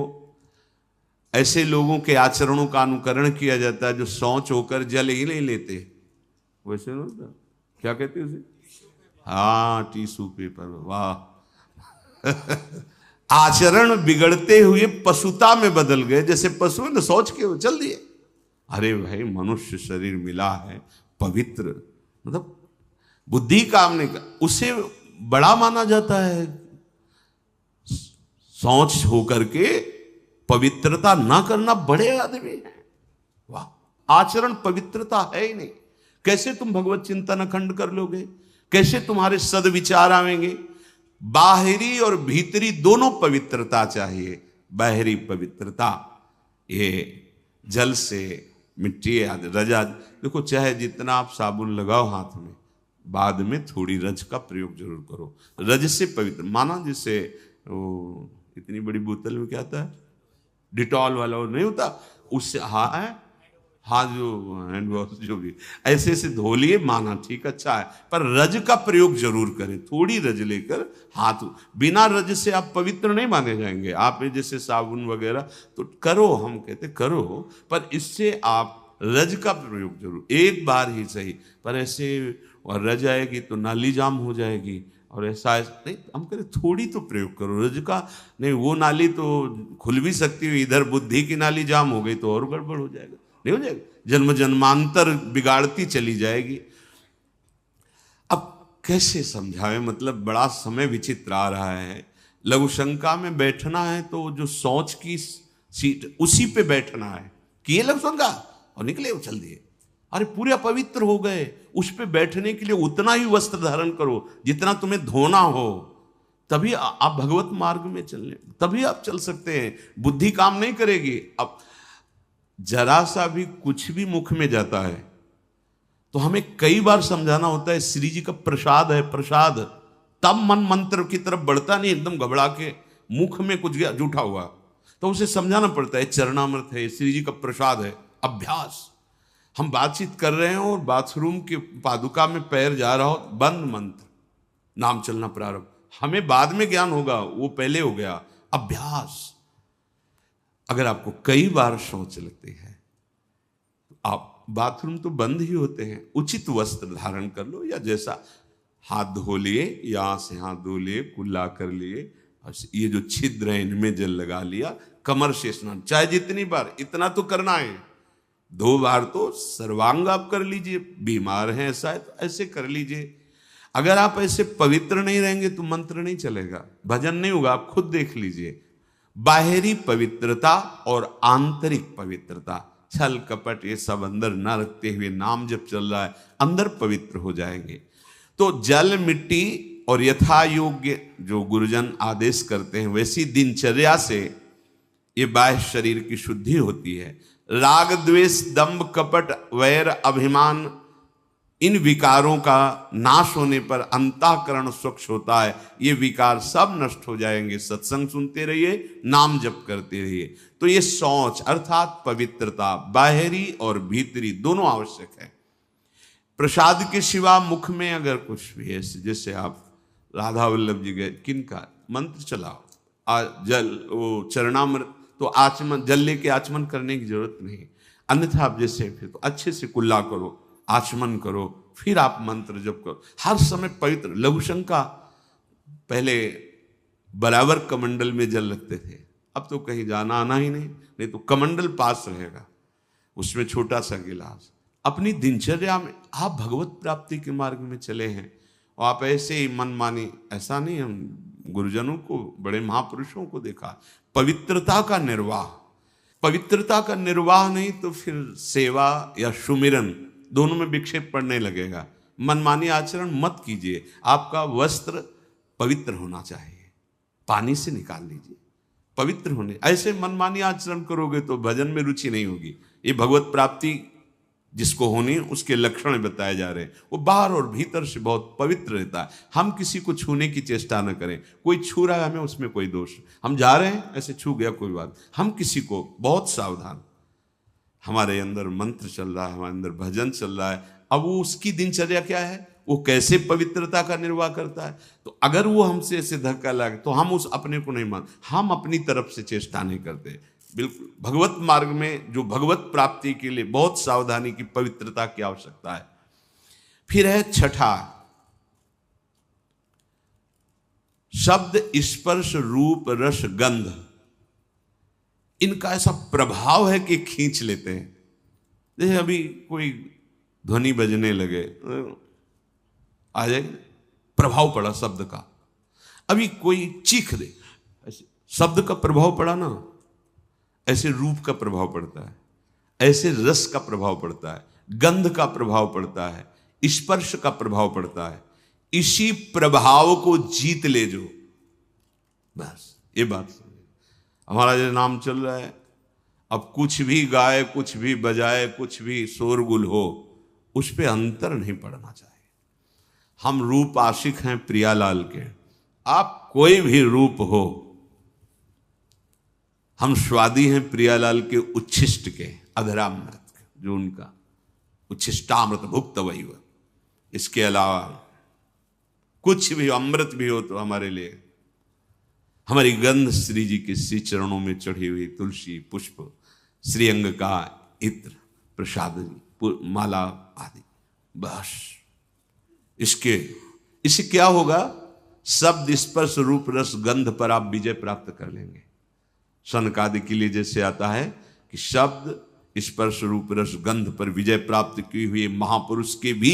ऐसे लोगों के आचरणों का अनुकरण किया जाता है जो शौच होकर जल ही नहीं लेते। वैसे ना क्या कहते हैं उसे, हाँ टिश्यू पेपर, वाह। आचरण बिगड़ते हुए पशुता में बदल गए, जैसे पशु ने सोच के चल दिए। अरे भाई मनुष्य शरीर मिला है पवित्र, मतलब बुद्धि काम नहीं कर, उसे बड़ा माना जाता है। सोच होकर के पवित्रता ना करना बड़े आदमी है, वाह। आचरण पवित्रता है ही नहीं, कैसे तुम भगवत चिंतन अखंड कर लोगे? कैसे तुम्हारे सदविचार आवेंगे? बाहरी और भीतरी दोनों पवित्रता चाहिए। बाहरी पवित्रता ये जल से, मिट्टी आदि, रजा, देखो चाहे जितना आप साबुन लगाओ हाथ में, बाद में थोड़ी रज का प्रयोग जरूर करो। रज से पवित्र माना, जिससे वो इतनी बड़ी बोतल में क्या आता है, डिटॉल वाला वो नहीं होता, उससे हाँ जो हैंड वॉश जो भी ऐसे से धो लिए, माना ठीक अच्छा है, पर रज का प्रयोग जरूर करें। थोड़ी रज लेकर हाथ, बिना रज से आप पवित्र नहीं माने जाएंगे। आप जैसे साबुन वगैरह तो करो, हम कहते करो, पर इससे आप रज का प्रयोग जरूर, एक बार ही सही, पर ऐसे और रज आएगी तो नाली जाम हो जाएगी, और ऐसा नहीं, हम कह रहे थोड़ी तो प्रयोग करो रज का। नहीं वो नाली तो खुल भी सकती है, इधर बुद्धि की नाली जाम हो गई तो और गड़बड़ हो जाएगा, नहीं हो जाएगा, जन्म जन्मांतर बिगाड़ती चली जाएगी। अब कैसे समझावे, मतलब बड़ा समय विचित्र आ रहा है। लघुशंका में बैठना है तो जो सोच की सीट उसी पे बैठना है, किए लघुशंका और निकले उछल दिए, अरे पूरे पवित्र हो गए। उस पे बैठने के लिए उतना ही वस्त्र धारण करो जितना तुम्हें धोना हो, तभी आप भगवत मार्ग में चलने, तभी आप चल सकते हैं। बुद्धि काम नहीं करेगी। अब जरा सा भी कुछ भी मुख में जाता है तो हमें कई बार समझाना होता है, श्री जी का प्रसाद है, प्रसाद, तब मन मंत्र की तरफ बढ़ता नहीं, एकदम घबरा के मुख में कुछ गया जूठा हुआ तो उसे समझाना पड़ता है, चरणामृत है, श्री जी का प्रसाद है। अभ्यास, हम बातचीत कर रहे हो और बाथरूम के पादुका में पैर जा रहा हो, बंद मंत्र, नाम चलना प्रारंभ, हमें बाद में ज्ञान होगा, वो पहले हो गया। अभ्यास। अगर आपको कई बार शौच लगती है, आप बाथरूम तो बंद ही होते हैं, उचित वस्त्र धारण कर लो, या जैसा हाथ धो लिए, यहाँ से हाथ धो लिए, कुल्ला कर लिए, और ये जो छिद्र है इनमें जल लगा लिया, कमर से स्नान, चाहे जितनी बार, इतना तो करना है। 2 बार तो सर्वांग आप कर लीजिए, बीमार हैं ऐसा है तो ऐसे कर लीजिए। अगर आप ऐसे पवित्र नहीं रहेंगे तो मंत्र नहीं चलेगा, भजन नहीं होगा। आप खुद देख लीजिए, बाहरी पवित्रता और आंतरिक पवित्रता, छल कपट ये सब अंदर ना रखते हुए नाम जब चल रहा है, अंदर पवित्र हो जाएंगे। तो जल मिट्टी और यथा योग्य जो गुरुजन आदेश करते हैं वैसी दिनचर्या से ये बाह्य शरीर की शुद्धि होती है। राग द्वेष दंभ कपट वैर अभिमान, इन विकारों का नाश होने पर अंतःकरण स्वच्छ होता है। ये विकार सब नष्ट हो जाएंगे। सत्संग सुनते रहिए, नाम जप करते रहिए। तो ये शौच अर्थात पवित्रता बाहरी और भीतरी दोनों आवश्यक है। प्रसाद के सिवा मुख में अगर कुछ भी है, जैसे आप राधा वल्लभ जी गए, किनका मंत्र चलाओ, जल वो चरणामृत, तो आचमन, जल लेके आचमन करने की जरूरत नहीं। अन्यथा आप जैसे फिर तो अच्छे से कुल्ला करो, आचमन करो, फिर आप मंत्र जप करो। हर समय पवित्र। लघु शंका पहले बराबर कमंडल में जल रखते थे, अब तो कहीं जाना आना ही नहीं तो कमंडल पास रहेगा, उसमें छोटा सा गिलास। अपनी दिनचर्या में आप भगवत प्राप्ति के मार्ग में चले हैं, और आप ऐसे ही मन मानी, ऐसा नहीं। हम गुरुजनों को, बड़े महापुरुषों को देखा, पवित्रता का निर्वाह। पवित्रता का निर्वाह नहीं तो फिर सेवा या सुमिरन दोनों में विक्षेप पड़ने लगेगा। मनमानी आचरण मत कीजिए। आपका वस्त्र पवित्र होना चाहिए, पानी से निकाल लीजिए, पवित्र होने। ऐसे मनमानी आचरण करोगे तो भजन में रुचि नहीं होगी। ये भगवत प्राप्ति जिसको होनी उसके लक्षण बताए जा रहे हैं। वो बाहर और भीतर से बहुत पवित्र रहता है। हम किसी को छूने की चेष्टा न करें। कोई छू रहा है हमें, उसमें कोई दोष, हम जा रहे हैं ऐसे छू गया कोई बात, हम किसी को बहुत सावधान। हमारे अंदर मंत्र चल रहा है, हमारे अंदर भजन चल रहा है। अब वो उसकी दिनचर्या क्या है, वो कैसे पवित्रता का निर्वाह करता है। तो अगर वो हमसे ऐसे धक्का लगे तो हम उस अपने को नहीं मान, हम अपनी तरफ से चेष्टा नहीं करते। बिल्कुल भगवत मार्ग में जो भगवत प्राप्ति के लिए बहुत सावधानी की, पवित्रता की आवश्यकता है। फिर है छठा, शब्द स्पर्श रूप रस गंध। इनका ऐसा प्रभाव है कि खींच लेते हैं। जैसे अभी कोई ध्वनि बजने लगे, आ जाएगा, प्रभाव पड़ा शब्द का। अभी कोई चीख दे, ऐसे शब्द का प्रभाव पड़ा ना, ऐसे रूप का प्रभाव पड़ता है, ऐसे रस का प्रभाव पड़ता है, गंध का प्रभाव पड़ता है, स्पर्श का प्रभाव पड़ता है। इसी प्रभाव को जीत ले जो, बस ये बात समझ। हमारा जो नाम चल रहा है, अब कुछ भी गाए, कुछ भी बजाए, कुछ भी शोरगुल हो, उस पे अंतर नहीं पड़ना चाहिए। हम रूप आशिक हैं प्रियालाल के, आप कोई भी रूप हो, हम स्वादी हैं प्रियालाल के उच्छिष्ट के, अधरामृत के, जो उनका उच्छिष्टामृत भुक्त वही हुआ। इसके अलावा कुछ भी अमृत भी हो तो हमारे लिए, हमारी गंध श्री जी के श्री चरणों में चढ़ी हुई तुलसी पुष्प, श्रीअंग का इत्र, प्रसाद माला आदि, बस। इससे क्या होगा, शब्द स्पर्श रूप रस गंध पर आप विजय प्राप्त कर लेंगे। सनकादि के लिए जैसे आता है कि शब्द स्पर्श रूप रस गंध पर विजय प्राप्त की हुई महापुरुष के भी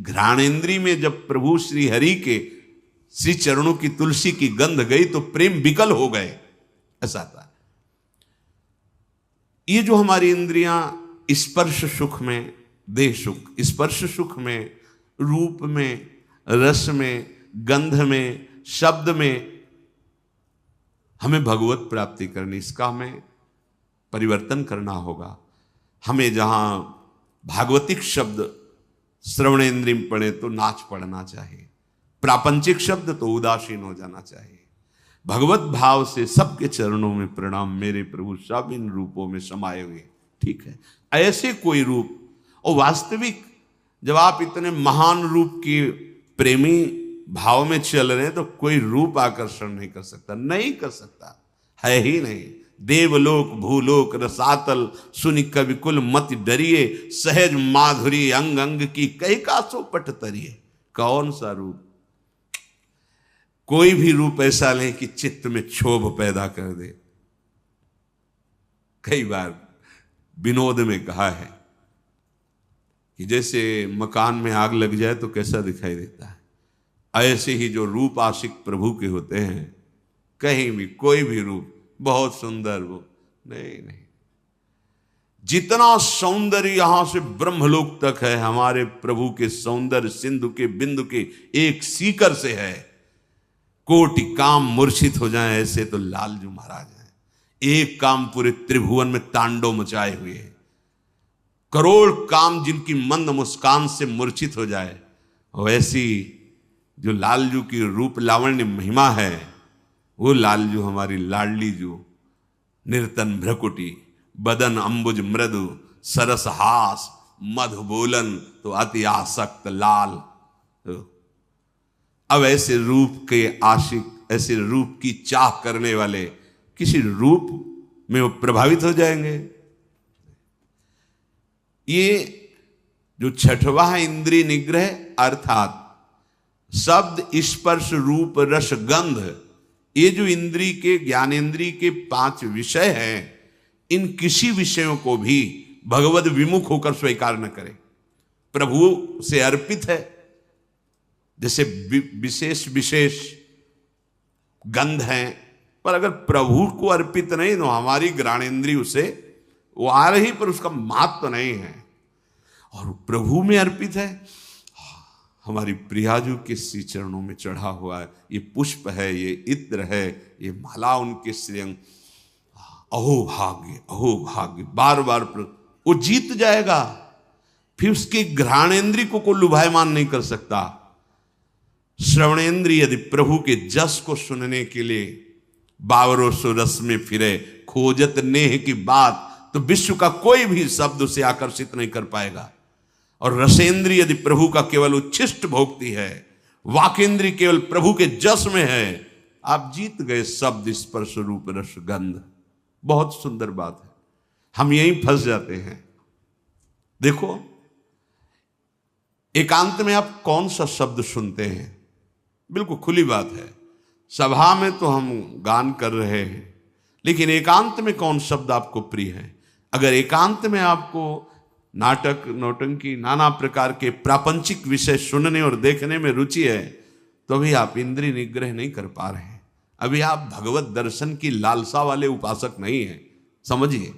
घ्राणेन्द्री में जब प्रभु श्री हरि के श्री चरणों की तुलसी की गंध गई तो प्रेम विकल हो गए, ऐसा था। ये जो हमारी इंद्रियां स्पर्श सुख में, देह सुख, स्पर्श सुख में, रूप में, रस में, गंध में, शब्द में हमें भगवत प्राप्ति करनी, इसका हमें परिवर्तन करना होगा। हमें जहां भागवतिक शब्द श्रवणेन्द्रिय में पड़े तो नाच पड़ना चाहिए, प्रापंचिक शब्द तो उदासीन हो जाना चाहिए। भगवत भाव से सबके चरणों में प्रणाम, मेरे प्रभु सब इन रूपों में समाये हुए। ठीक है, ऐसे कोई रूप, और वास्तविक जब आप इतने महान रूप की प्रेमी भाव में चल रहे हैं तो कोई रूप आकर्षण नहीं कर सकता, नहीं कर सकता। है ही नहीं। देवलोक भूलोक रसातल, सुनि कवि कुल मति डरिए, सहज माधुरी अंग अंग की कही का सो पट तरिए। कौन सा रूप? कोई भी रूप ऐसा नहीं कि चित्त में क्षोभ पैदा कर दे। कई बार विनोद में कहा है कि जैसे मकान में आग लग जाए तो कैसा दिखाई देता है, ऐसे ही जो रूप आशिक प्रभु के होते हैं, कहीं भी कोई भी रूप बहुत सुंदर वो नहीं। जितना सौंदर्य यहां से ब्रह्मलोक तक है, हमारे प्रभु के सौंदर्य सिंधु के बिंदु के एक सीकर से है। कोटि काम मूर्छित हो जाए ऐसे तो लालजू महाराज हैं। एक काम पूरे त्रिभुवन में तांडव मचाए हुए है। करोड़ काम जिनकी मंद मुस्कान से मूर्छित हो जाए, वैसी जो लालजू की रूप लावण्य महिमा है, वो लालजू हमारी लाडली जू, निर्तन भ्रकुटी, बदन अंबुज मृदु, सरस हास, मधु बोलन तो अति आसक्त लाल। अब ऐसे रूप के आशिक, ऐसे रूप की चाह करने वाले किसी रूप में वो प्रभावित हो जाएंगे। ये जो छठवां है इंद्रिय निग्रह, अर्थात शब्द स्पर्श रूप रस गंध, ये जो इंद्रिय के ज्ञानेन्द्रिय के 5 विषय हैं, इन किसी विषयों को भी भगवद विमुख होकर स्वीकार न करें। प्रभु से अर्पित है। जैसे विशेष विशेष गंध हैं, पर अगर प्रभु को अर्पित नहीं तो हमारी घ्राणेन्द्रिय उसे वो आ रही, पर उसका महत्व नहीं है। और प्रभु में अर्पित है, हमारी प्रियाजू के श्री चरणों में चढ़ा हुआ है, ये पुष्प है, ये इत्र है, ये माला उनके श्रीअंग। अहो भाग्य, अहो भाग्य, बार बार वो जीत जाएगा। फिर उसके घ्राणेन्द्रिय को लुभायमान नहीं कर सकता। श्रवणेन्द्रिय यदि प्रभु के जस को सुनने के लिए बावरों सो रस में फिरे, खोजत नेह की बात, तो विश्व का कोई भी शब्द उसे आकर्षित नहीं कर पाएगा। और रसेंद्रिय यदि प्रभु का केवल उच्छिष्ट भोगती है, वाकेंद्रिय केवल प्रभु के जस में है, आप जीत गए शब्द स्पर्श रूप रस गंध। बहुत सुंदर बात है, हम यहीं फंस जाते हैं। देखो, एकांत में आप कौन सा शब्द सुनते हैं? बिल्कुल खुली बात है, सभा में तो हम गान कर रहे हैं, लेकिन एकांत में कौन शब्द आपको प्रिय है? अगर एकांत में आपको नाटक, नौटंकी, नाना प्रकार के प्रापंचिक विषय सुनने और देखने में रुचि है, तो अभी आप इंद्रिय निग्रह नहीं कर पा रहे हैं। अभी आप भगवत दर्शन की लालसा वाले उपासक नहीं हैं। समझिए,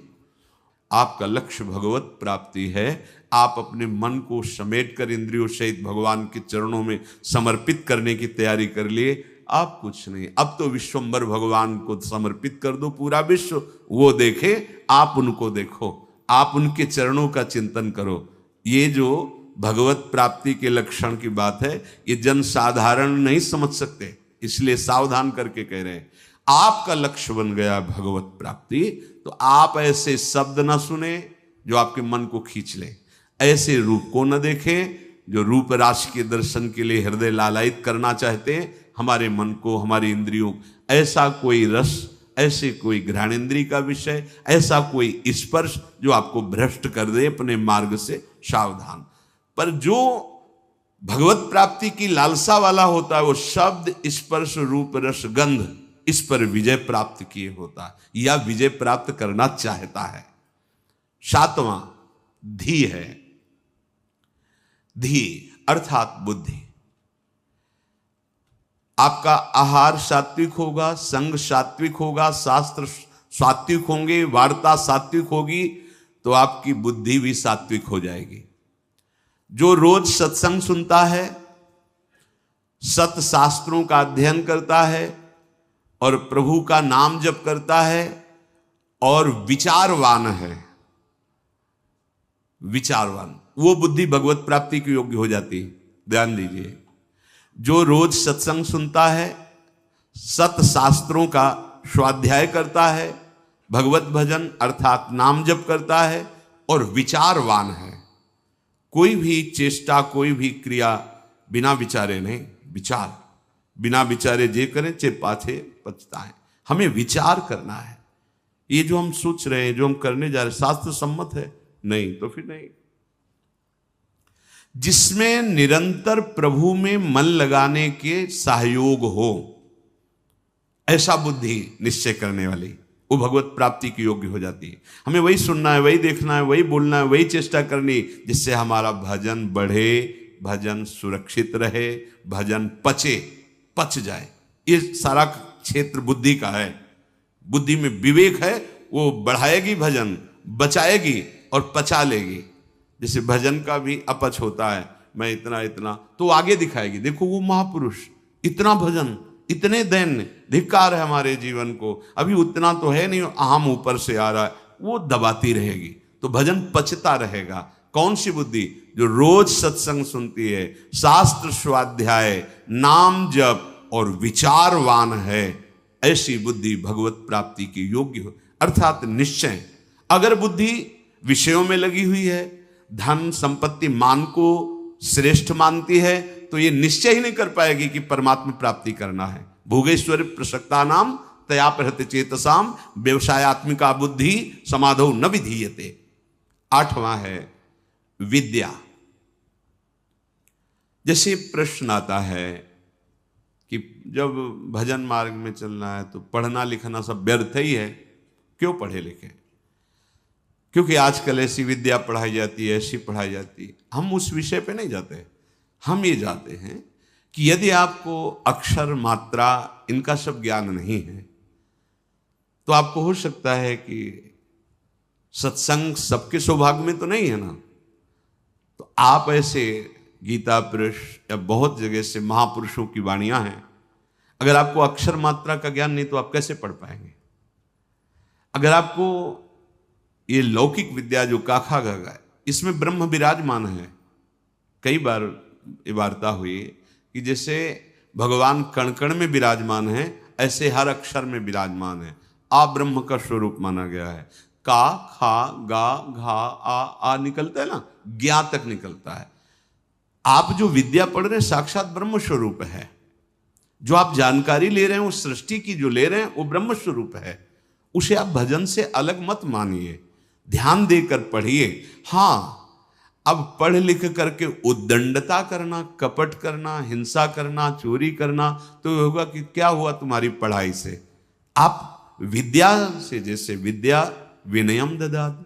आपका लक्ष्य भगवत प्राप्ति है। आप अपने मन को समेटकर इंद्रियों सहित भगवान के चरणों में समर्पित करने की तैयारी कर लिए। आप कुछ नहीं, अब तो विश्वम्भर भगवान को समर्पित कर दो। पूरा विश्व वो देखे, आप उनको देखो, आप उनके चरणों का चिंतन करो। ये जो भगवत प्राप्ति के लक्षण की बात है, ये जन साधारण नहीं समझ सकते, इसलिए सावधान करके कह रहे हैं। आपका लक्ष्य बन गया भगवत प्राप्ति, तो आप ऐसे शब्द ना सुने जो आपके मन को खींच ले, ऐसे रूप को न देखें जो रूप राशि के दर्शन के लिए हृदय लालायित करना चाहते हैं हमारे मन को, हमारी इंद्रियों। ऐसा कोई रस, ऐसे कोई घ्राणेन्द्रिय का विषय, ऐसा कोई स्पर्श जो आपको भ्रष्ट कर दे अपने मार्ग से, सावधान। पर जो भगवत प्राप्ति की लालसा वाला होता है, वो शब्द स्पर्श रूप रस गंध, इस पर विजय प्राप्त किए होता है या विजय प्राप्त करना चाहता है। 7वां धी है। धी अर्थात बुद्धि। आपका आहार सात्विक होगा, संग सात्विक होगा, शास्त्र सात्विक होंगे, वार्ता सात्विक होगी, तो आपकी बुद्धि भी सात्विक हो जाएगी। जो रोज सत्संग सुनता है, सत शास्त्रों का अध्ययन करता है और प्रभु का नाम जप करता है और विचारवान है, विचारवान, वो बुद्धि भगवत प्राप्ति की योग्य हो जाती है। ध्यान दीजिए, जो रोज सत्संग सुनता है, सत शास्त्रों का स्वाध्याय करता है, भगवत भजन अर्थात नाम जप करता है और विचारवान है, कोई भी चेष्टा, कोई भी क्रिया बिना विचारे नहीं, विचार बिना विचारे जे करें चे पाछे पछताएं। हमें विचार करना है, ये जो हम सोच रहे हैं, जो हम करने जा रहे हैं, शास्त्र सम्मत है? नहीं तो फिर नहीं। जिसमें निरंतर प्रभु में मन लगाने के सहयोग हो, ऐसा बुद्धि निश्चय करने वाली, वो भगवत प्राप्ति की योग्य हो जाती है। हमें वही सुनना है, वही देखना है, वही बोलना है, वही चेष्टा करनी, जिससे हमारा भजन बढ़े, भजन सुरक्षित रहे, भजन पच जाए। ये सारा क्षेत्र बुद्धि का है। बुद्धि में विवेक है, वो बढ़ाएगी भजन, बचाएगी और पचा लेगी। जैसे भजन का भी अपच होता है, मैं इतना इतना, तो आगे दिखाएगी, देखो वो महापुरुष इतना भजन, इतने दैन्य, धिक्कार है हमारे जीवन को, अभी उतना तो है नहीं, अहम ऊपर से आ रहा है, वो दबाती रहेगी, तो भजन पचता रहेगा। कौन सी बुद्धि? जो रोज सत्संग सुनती है, शास्त्र स्वाध्याय, नाम जप और विचारवान है, ऐसी बुद्धि भगवत प्राप्ति की योग्य हो, अर्थात निश्चय। अगर बुद्धि विषयों में लगी हुई है, धन संपत्ति मान को श्रेष्ठ मानती है, तो ये निश्चय ही नहीं कर पाएगी कि परमात्मा प्राप्ति करना है। भोगेश्वर प्रसक्ता नाम तया प्रहत चेतसाम व्यवसायत्मिका बुद्धि समाधौ न विधीयते। 8वां है विद्या। जैसे प्रश्न आता है कि जब भजन मार्ग में चलना है तो पढ़ना लिखना सब व्यर्थ ही है, क्यों पढ़े लिखे? क्योंकि आजकल ऐसी विद्या पढ़ाई जाती है, ऐसी पढ़ाई जाती है। हम उस विषय पे नहीं जाते, हम ये जाते हैं कि यदि आपको अक्षर मात्रा इनका सब ज्ञान नहीं है, तो आपको हो सकता है कि सत्संग सबके सौभाग्य में तो नहीं है ना, तो आप ऐसे गीता पुरुष या बहुत जगह से महापुरुषों की वाणियां हैं, अगर आपको अक्षर मात्रा का ज्ञान नहीं तो आप कैसे पढ़ पाएंगे? अगर आपको ये लौकिक विद्या जो काखा गगा है, इसमें ब्रह्म विराजमान है। कई बार ये वार्ता हुई कि जैसे भगवान कण कण में विराजमान है, ऐसे हर अक्षर में विराजमान है। आ ब्रह्म का स्वरूप माना गया है। का, खा, गा, घा, आ निकलता है ना, ज्ञा तक निकलता है। आप जो विद्या पढ़ रहे हैं साक्षात ब्रह्म स्वरूप है। जो आप जानकारी ले रहे हैं, उस सृष्टि की जो ले रहे हैं, वो ब्रह्म स्वरूप है। उसे आप भजन से अलग मत मानिए, ध्यान देकर पढ़िए। हाँ, अब पढ़ लिख करके उद्दंडता करना, कपट करना, हिंसा करना, चोरी करना, तो होगा कि क्या हुआ तुम्हारी पढ़ाई से? आप विद्या से, जैसे विद्या विनयम ददाति,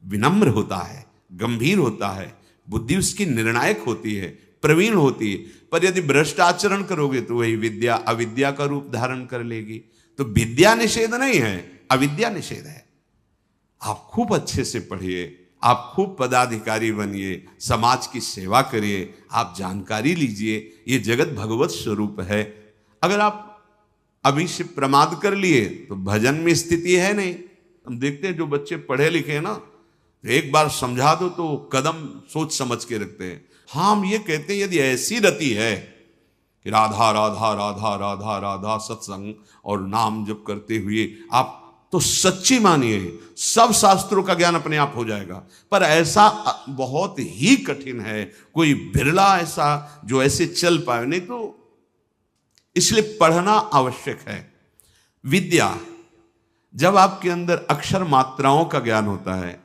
विनम्र होता है, गंभीर होता है, बुद्धि उसकी निर्णायक होती है, प्रवीण होती है। पर यदि भ्रष्ट आचरण करोगे तो वही विद्या अविद्या का रूप धारण कर लेगी। तो विद्या निषेध नहीं है, अविद्या निषेध है। आप खूब अच्छे से पढ़िए, आप खूब पदाधिकारी बनिए, समाज की सेवा करिए, आप जानकारी लीजिए, ये जगत भगवत स्वरूप है। अगर आप अभी से प्रमाद कर लिए तो भजन में स्थिति है नहीं। हम देखते हैं जो बच्चे पढ़े लिखे हैं ना, तो एक बार समझा दो तो कदम सोच समझ के रखते हैं। हाँ, हम ये कहते हैं यदि ऐसी रति है कि राधा राधा राधा राधा राधा सत्संग और नाम जप करते हुए आप, तो सच्ची मानिए सब शास्त्रों का ज्ञान अपने आप हो जाएगा। पर ऐसा बहुत ही कठिन है, कोई बिरला ऐसा जो ऐसे चल पाए, नहीं तो इसलिए पढ़ना आवश्यक है। विद्या, जब आपके अंदर अक्षर मात्राओं का ज्ञान होता है,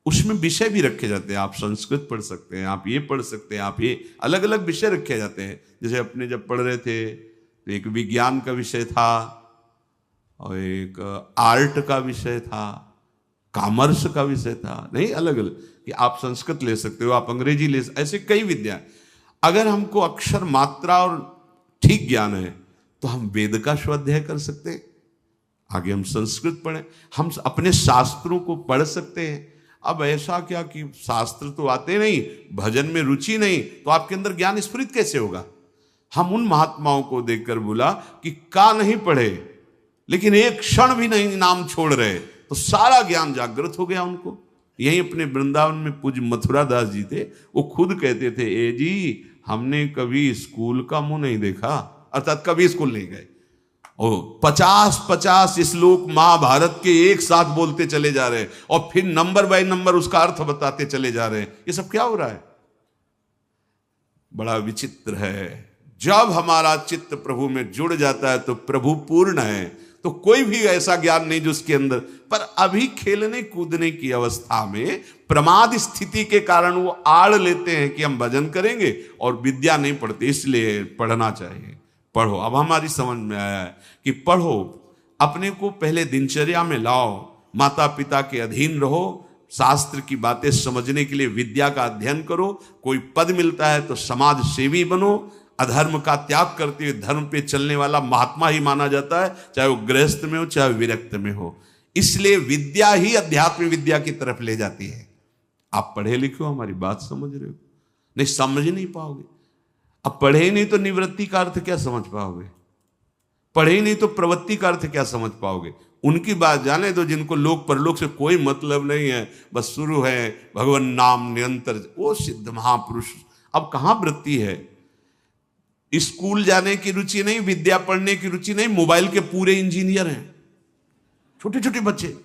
उसमें विषय भी रखे जाते हैं। आप संस्कृत पढ़ सकते हैं, आप ये पढ़ सकते हैं, आप ये अलग अलग विषय रखे जाते हैं। जैसे अपने जब पढ़ रहे थे तो एक विज्ञान का विषय था और एक आर्ट का विषय था, कॉमर्स का विषय था, नहीं अलग अलग, कि आप संस्कृत ले सकते हो, आप अंग्रेजी ले सकते, ऐसे कई विद्या। अगर हमको अक्षर मात्रा और ठीक ज्ञान है तो हम वेद का स्वाध्याय कर सकते हैं, आगे हम संस्कृत पढ़ें, हम अपने शास्त्रों को पढ़ सकते हैं। अब ऐसा क्या कि शास्त्र तो आते नहीं, भजन में रुचि नहीं, तो आपके अंदर ज्ञान स्फुरित कैसे होगा? हम उन महात्माओं को देखकर बोला कि का नहीं पढ़े लेकिन एक क्षण भी नहीं नाम छोड़ रहे, तो सारा ज्ञान जागृत हो गया उनको। यही अपने वृंदावन में पूज्य मथुरा दास जी थे, वो खुद कहते थे, ए जी हमने कभी स्कूल का मुंह नहीं देखा, अर्थात कभी स्कूल नहीं गए। ओ 50-50 श्लोक महाभारत के एक साथ बोलते चले जा रहे हैं और फिर नंबर बाय नंबर उसका अर्थ बताते चले जा रहे हैं। ये सब क्या हो रहा है? बड़ा विचित्र है। जब हमारा चित्त प्रभु में जुड़ जाता है तो प्रभु पूर्ण है, तो कोई भी ऐसा ज्ञान नहीं जो उसके अंदर, पर अभी खेलने कूदने की अवस्था में प्रमाद स्थिति के कारण वो आड़ लेते हैं कि हम भजन करेंगे और विद्या नहीं पढ़ते, इसलिए पढ़ना चाहिए। पढ़ो, अब हमारी समझ में आया है कि पढ़ो, अपने को पहले दिनचर्या में लाओ, माता पिता के अधीन रहो, शास्त्र की बातें समझने के लिए विद्या का अध्ययन करो, कोई पद मिलता है तो समाज सेवी बनो, अधर्म का त्याग करते हुए धर्म पे चलने वाला महात्मा ही माना जाता है, चाहे वो गृहस्थ में हो चाहे विरक्त में हो। इसलिए विद्या ही अध्यात्म विद्या की तरफ ले जाती है। आप पढ़े लिखे हो, हमारी बात समझ रहे हो? नहीं समझ नहीं पाओगे। अब पढ़े ही नहीं तो निवृत्ति का अर्थ क्या समझ पाओगे? पढ़े ही नहीं तो प्रवृत्ति का अर्थ क्या समझ पाओगे? उनकी बात जाने दो जिनको लोक परलोक से कोई मतलब नहीं है, बस शुरू है भगवान नाम निरंतर, वो सिद्ध महापुरुष। अब कहां वृत्ति है? स्कूल जाने की रुचि नहीं, विद्या पढ़ने की रुचि नहीं, मोबाइल के पूरे इंजीनियर हैं छोटे छोटे बच्चे।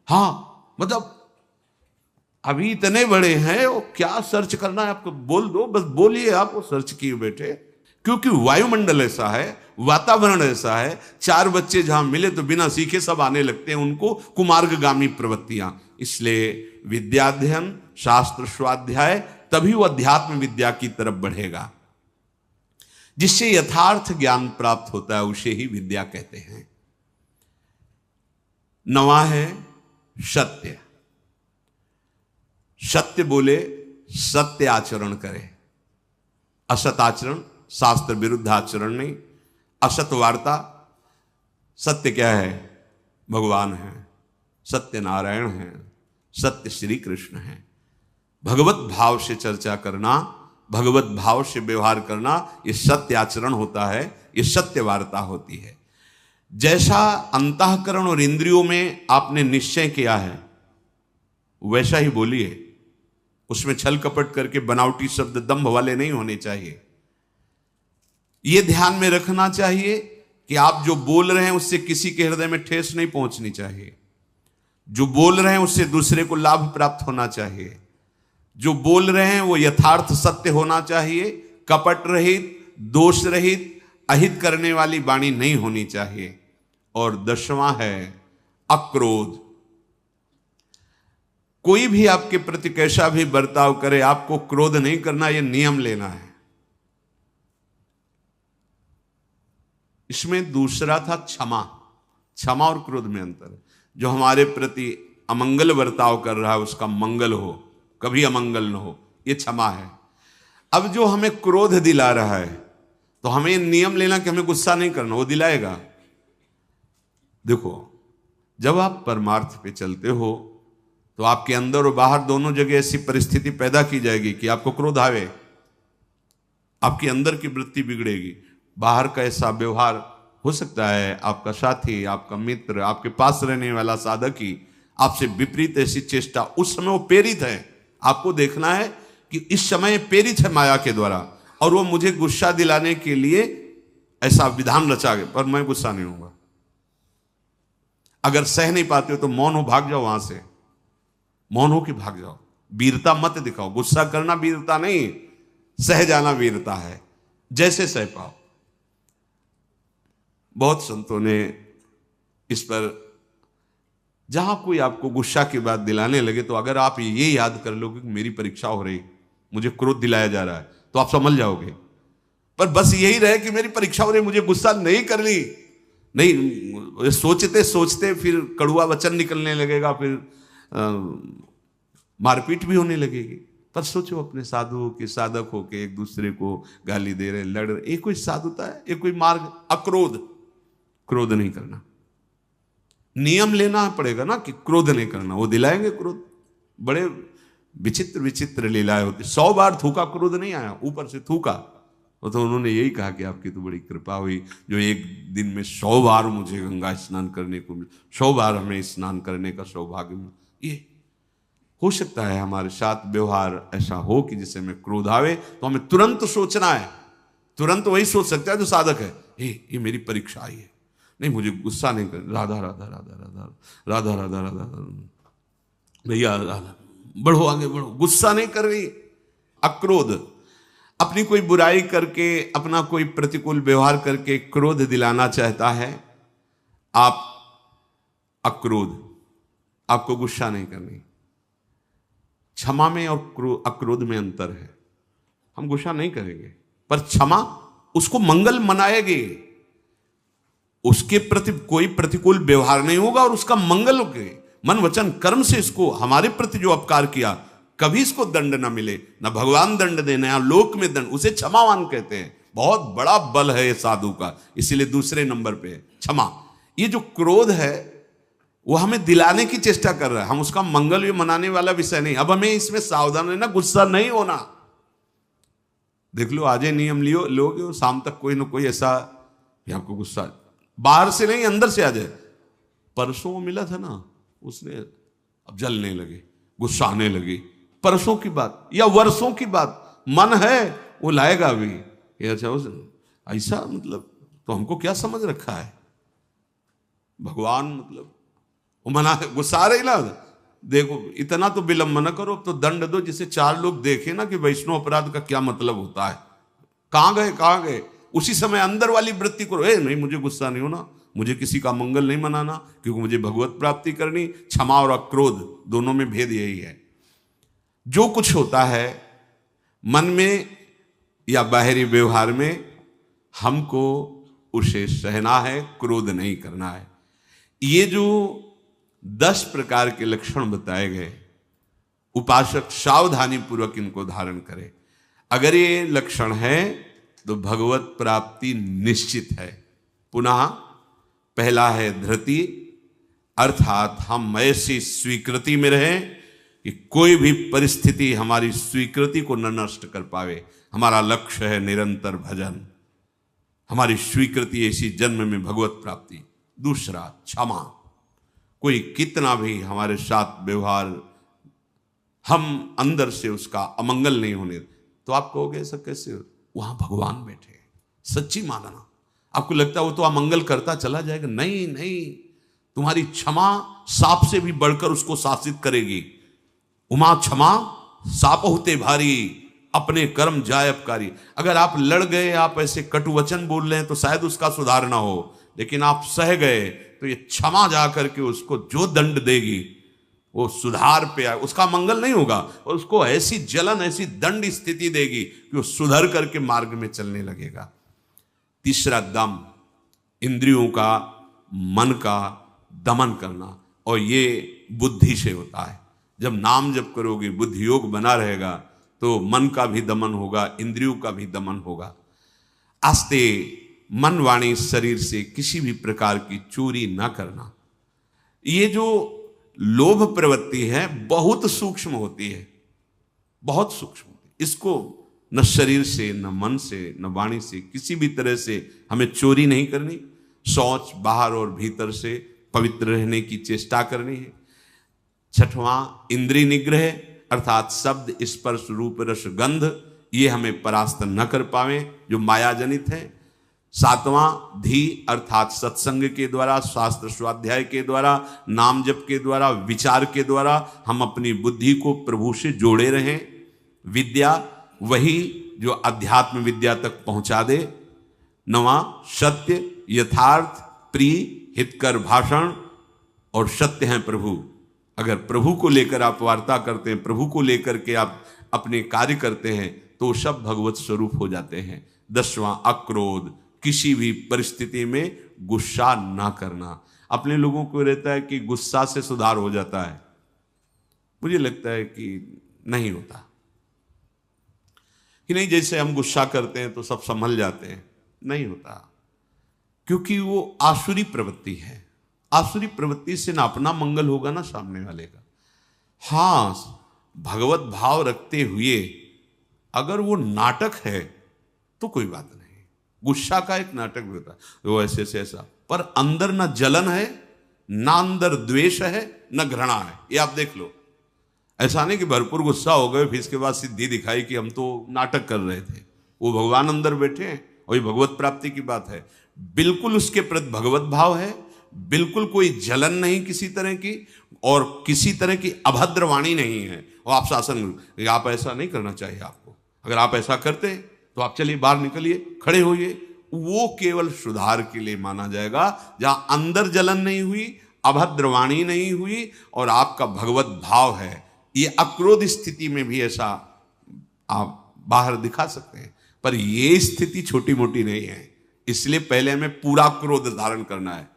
हाँ मतलब अभी इतने बड़े हैं, वो क्या सर्च करना है आपको बोल दो, बस बोलिए आप, वो सर्च किए बैठे। क्योंकि वायुमंडल ऐसा है, वातावरण ऐसा है, चार बच्चे जहां मिले तो बिना सीखे सब आने लगते हैं, उनको कुमार्गगामी प्रवृत्तियां। इसलिए विद्याध्ययन, शास्त्र स्वाध्याय, तभी वो अध्यात्म विद्या की तरफ बढ़ेगा। जिससे यथार्थ ज्ञान प्राप्त होता है उसे ही विद्या कहते हैं। नवा है सत्य। सत्य बोले, सत्य आचरण करे, असत आचरण, शास्त्र विरुद्ध आचरण नहीं। असत वार्ता, सत्य क्या है? भगवान है, सत्य नारायण है, सत्य श्री कृष्ण है। भगवत भाव से चर्चा करना, भगवत भाव से व्यवहार करना, ये सत्य आचरण होता है, ये सत्य वार्ता होती है। जैसा अंतःकरण और इंद्रियों में आपने निश्चय किया है वैसा ही बोलिए। उसमें छल कपट करके बनावटी शब्द दंभ वाले नहीं होने चाहिए। यह ध्यान में रखना चाहिए कि आप जो बोल रहे हैं उससे किसी के हृदय में ठेस नहीं पहुंचनी चाहिए। जो बोल रहे हैं उससे दूसरे को लाभ प्राप्त होना चाहिए। जो बोल रहे हैं वो यथार्थ सत्य होना चाहिए, कपट रहित, दोष रहित, अहित करने वाली वाणी नहीं होनी चाहिए। और 10वां है अक्रोध। कोई भी आपके प्रति कैसा भी बर्ताव करे, आपको क्रोध नहीं करना, यह नियम लेना है। इसमें दूसरा था क्षमा। क्षमा और क्रोध में अंतर है। जो हमारे प्रति अमंगल बर्ताव कर रहा है उसका मंगल हो, कभी अमंगल न हो, यह क्षमा है। अब जो हमें क्रोध दिला रहा है तो हमें नियम लेना कि हमें गुस्सा नहीं करना, वो दिलाएगा। देखो, जब आप परमार्थ पे चलते हो तो आपके अंदर और बाहर दोनों जगह ऐसी परिस्थिति पैदा की जाएगी कि आपको क्रोध आवे, आपके अंदर की वृत्ति बिगड़ेगी। बाहर का ऐसा व्यवहार हो सकता है, आपका साथी, आपका मित्र, आपके पास रहने वाला साधक ही आपसे विपरीत ऐसी चेष्टा, उस समय वो प्रेरित है। आपको देखना है कि इस समय प्रेरित है माया के द्वारा और वो मुझे गुस्सा दिलाने के लिए ऐसा विधान रचा गया, पर मैं गुस्सा नहीं होऊंगा। अगर सह नहीं पाते हो तो मौन हो, भाग जाओ वहां से, मौन हो कि भाग जाओ। वीरता मत दिखाओ। गुस्सा करना वीरता नहीं, सह जाना वीरता है, जैसे सह पाओ। बहुत संतों ने इस पर, जहां कोई आपको गुस्सा की बात दिलाने लगे तो अगर आप ये याद कर लो कि मेरी परीक्षा हो रही, मुझे क्रोध दिलाया जा रहा है, तो आप समझ जाओगे। पर बस यही रहे कि मेरी परीक्षा हो रही, मुझे गुस्सा नहीं करनी, नहीं, सोचते सोचते फिर कड़ुआ वचन निकलने लगेगा, फिर मारपीट भी होने लगेगी। पर सोचो, अपने साधुओं के साधक हो के एक दूसरे को गाली दे रहे, लड़ रहे, ये कोई साधुता है? ये कोई मार्ग? अक्रोध, क्रोध नहीं करना। नियम लेना पड़ेगा ना कि क्रोध नहीं करना, वो दिलाएंगे क्रोध। बड़े विचित्र विचित्र लीलाएं होती। 100 बार थूका, क्रोध नहीं आया, ऊपर से थूका। तो उन्होंने यही कहा कि आपकी तो बड़ी कृपा हुई जो एक दिन में 100 बार मुझे गंगा स्नान करने को मिला, 100 बार हमें स्नान करने का सौभाग्य मिला। ये हो सकता है हमारे साथ व्यवहार ऐसा हो कि जिससे हमें क्रोध आवे तो हमें तुरंत सोचना है। तुरंत वही सोच सकता है जो साधक है, ये मेरी परीक्षा आई है, नहीं मुझे गुस्सा नहीं कर, राधा राधा राधा राधा राधा राधा राधा, भैया राधा, बढ़ो आगे बढ़ो, गुस्सा नहीं कर रही। अक्रोध, अपनी कोई बुराई करके, अपना कोई प्रतिकूल व्यवहार करके क्रोध दिलाना चाहता है। आप अक्रोध, आपको गुस्सा नहीं करनी। क्षमा में और अक्रोध में अंतर है। हम गुस्सा नहीं करेंगे, पर क्षमा उसको मंगल मनाएंगे, उसके प्रति कोई प्रतिकूल व्यवहार नहीं होगा और उसका मंगल होगा। मन वचन कर्म से इसको, हमारे प्रति जो अपकार किया, कभी इसको दंड ना मिले, ना भगवान दंड देना या लोक में दंड, उसे क्षमावान कहते हैं। बहुत बड़ा बल है ये साधु का, इसीलिए दूसरे नंबर पे क्षमा। ये जो क्रोध है वो हमें दिलाने की चेष्टा कर रहा है, हम उसका मंगल भी मनाने वाला विषय नहीं। अब हमें इसमें सावधान रहना, गुस्सा नहीं होना। देख लो, आज नियम लियो लोगे, शाम तक कोई ना कोई ऐसा आपको गुस्सा बाहर से नहीं अंदर से आ जाए। परसों मिला था ना, उसने अब जलने लगे, गुस्सा आने लगी। परसों की बात या वर्षों की बात, मन है वो लाएगा अभी। अच्छा ऐसा मतलब, तो हमको क्या समझ रखा है भगवान, मतलब वो मना, गुस्सा आ रही ना, देखो इतना तो विलंब न करो, तो दंड दो, जिसे 4 लोग देखे ना कि वैष्णव अपराध का क्या मतलब होता है। कहां गए उसी समय अंदर वाली वृत्ति करो, नहीं मुझे गुस्सा नहीं होना, मुझे किसी का मंगल नहीं मनाना, क्योंकि मुझे भगवत प्राप्ति करनी। क्षमा और अक्रोध दोनों में भेद यही है। जो कुछ होता है मन में या बाहरी व्यवहार में, हमको उसे सहना है, क्रोध नहीं करना है। ये जो 10 प्रकार के लक्षण बताए गए, उपासक सावधानी पूर्वक इनको धारण करे। अगर ये लक्षण है तो भगवत प्राप्ति निश्चित है। पुनः पहला है धृति, अर्थात हम ऐसी स्वीकृति में रहें कि कोई भी परिस्थिति हमारी स्वीकृति को न नष्ट कर पावे। हमारा लक्ष्य है निरंतर भजन, हमारी स्वीकृति ऐसी जन्म में भगवत प्राप्ति। दूसरा क्षमा, कोई कितना भी हमारे साथ व्यवहार, हम अंदर से उसका अमंगल नहीं होने, तो आप कहोगे ऐसा कैसे, वहां भगवान बैठे, सच्ची मानना। आपको लगता है वो तो अमंगल करता चला जाएगा, नहीं नहीं, तुम्हारी क्षमा सांप से भी बढ़कर उसको शासित करेगी। उमा क्षमा साप होते भारी, अपने कर्म जायबकारी। अगर आप लड़ गए, आप ऐसे कटु वचन बोल रहे हैं, तो शायद उसका सुधार ना हो, लेकिन आप सह गए तो ये क्षमा जा करके उसको जो दंड देगी वो सुधार पे आए, उसका मंगल नहीं होगा, और उसको ऐसी जलन, ऐसी दंड स्थिति देगी कि वो सुधर करके मार्ग में चलने लगेगा। तीसरा दम, इंद्रियों का, मन का दमन करना, और ये बुद्धि से होता है। जब नाम जप करोगे, बुद्धि योग बना रहेगा, तो मन का भी दमन होगा, इंद्रियों का भी दमन होगा। आस्ते मन वाणी शरीर से किसी भी प्रकार की चोरी ना करना। ये जो लोभ प्रवृत्ति है बहुत सूक्ष्म होती है, बहुत सूक्ष्म होती है। इसको न शरीर से, न मन से, न वाणी से, किसी भी तरह से हमें चोरी नहीं करनी। शौच बाहर और भीतर से पवित्र रहने की चेष्टा करनी है। छठवां इंद्रिय निग्रह, अर्थात शब्द, स्पर्श, रूप, रस, गंध, ये हमें परास्त न कर पावे जो माया जनित है। सातवां धी, अर्थात सत्संग के द्वारा, शास्त्र स्वाध्याय के द्वारा, नाम जप के द्वारा, विचार के द्वारा हम अपनी बुद्धि को प्रभु से जोड़े रहें। विद्या, वही जो अध्यात्म विद्या तक पहुंचा दे। नवा सत्य, यथार्थ, प्रिय, हितकर भाषण, और सत्य हैं प्रभु। अगर प्रभु को लेकर आप वार्ता करते हैं, प्रभु को लेकर के आप अपने कार्य करते हैं, तो सब भगवत स्वरूप हो जाते हैं। 10वां अक्रोध, किसी भी परिस्थिति में गुस्सा ना करना। अपने लोगों को रहता है कि गुस्सा से सुधार हो जाता है, मुझे लगता है कि नहीं होता, कि नहीं जैसे हम गुस्सा करते हैं तो सब संभल जाते हैं, नहीं होता। क्योंकि वो आसुरी प्रवृत्ति है। आसुरी प्रवृत्ति से ना अपना मंगल होगा ना सामने वाले का। हाँ, भगवत भाव रखते हुए अगर वो नाटक है तो कोई बात नहीं। गुस्सा का एक नाटक भी होता है, वो ऐसे से ऐसा, पर अंदर ना जलन है, ना अंदर द्वेष है, ना घृणा है। ये आप देख लो। ऐसा नहीं कि भरपूर गुस्सा हो गए फिर इसके बाद सिद्धि दिखाई कि हम तो नाटक कर रहे थे। वो भगवान अंदर बैठे हैं और ये भगवत प्राप्ति की बात है। बिल्कुल उसके प्रति भगवत भाव है, बिल्कुल कोई जलन नहीं किसी तरह की, और किसी तरह की अभद्र वाणी नहीं है। और आप शासन, आप ऐसा नहीं करना चाहिए आपको, अगर आप ऐसा करते तो आप चलिए बाहर निकलिए, खड़े होइए, वो केवल सुधार के लिए माना जाएगा। जहां अंदर जलन नहीं हुई, अभद्रवाणी नहीं हुई और आपका भगवत भाव है, ये अक्रोध स्थिति में भी ऐसा आप बाहर दिखा सकते हैं। पर ये स्थिति छोटी मोटी नहीं है, इसलिए पहले हमें पूरा क्रोध धारण करना है,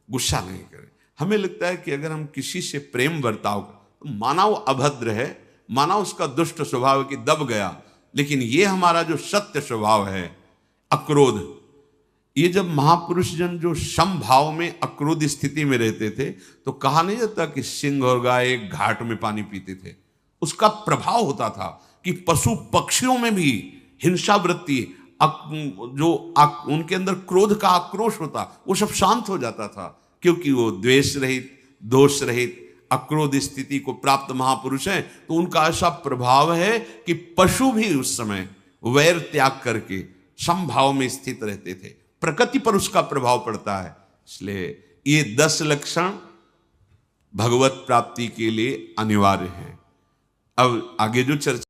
गुस्सा नहीं करें। हमें लगता है कि अगर हम किसी से प्रेम बर्ताव, तो माना वो अभद्र है, माना उसका दुष्ट स्वभाव है कि दब गया, लेकिन ये हमारा जो सत्य स्वभाव है अक्रोध, ये जब महापुरुष जन जो समभाव में अक्रोध स्थिति में रहते थे, तो कहा नहीं जाता कि सिंह और गाय एक घाट में पानी पीते थे। उसका प्रभाव होता था कि पशु पक्षियों में भी हिंसा वृत्ति, उनके अंदर क्रोध का आक्रोश होता, वो सब शांत हो जाता था, क्योंकि वो द्वेष रहित, दोष रहित अक्रोध स्थिति को प्राप्त महापुरुष हैं। तो उनका ऐसा प्रभाव है कि पशु भी उस समय वैर त्याग करके समभाव में स्थित रहते थे। प्रकृति पर उसका प्रभाव पड़ता है। इसलिए ये 10 लक्षण भगवत प्राप्ति के लिए अनिवार्य है। अब आगे जो चर्चा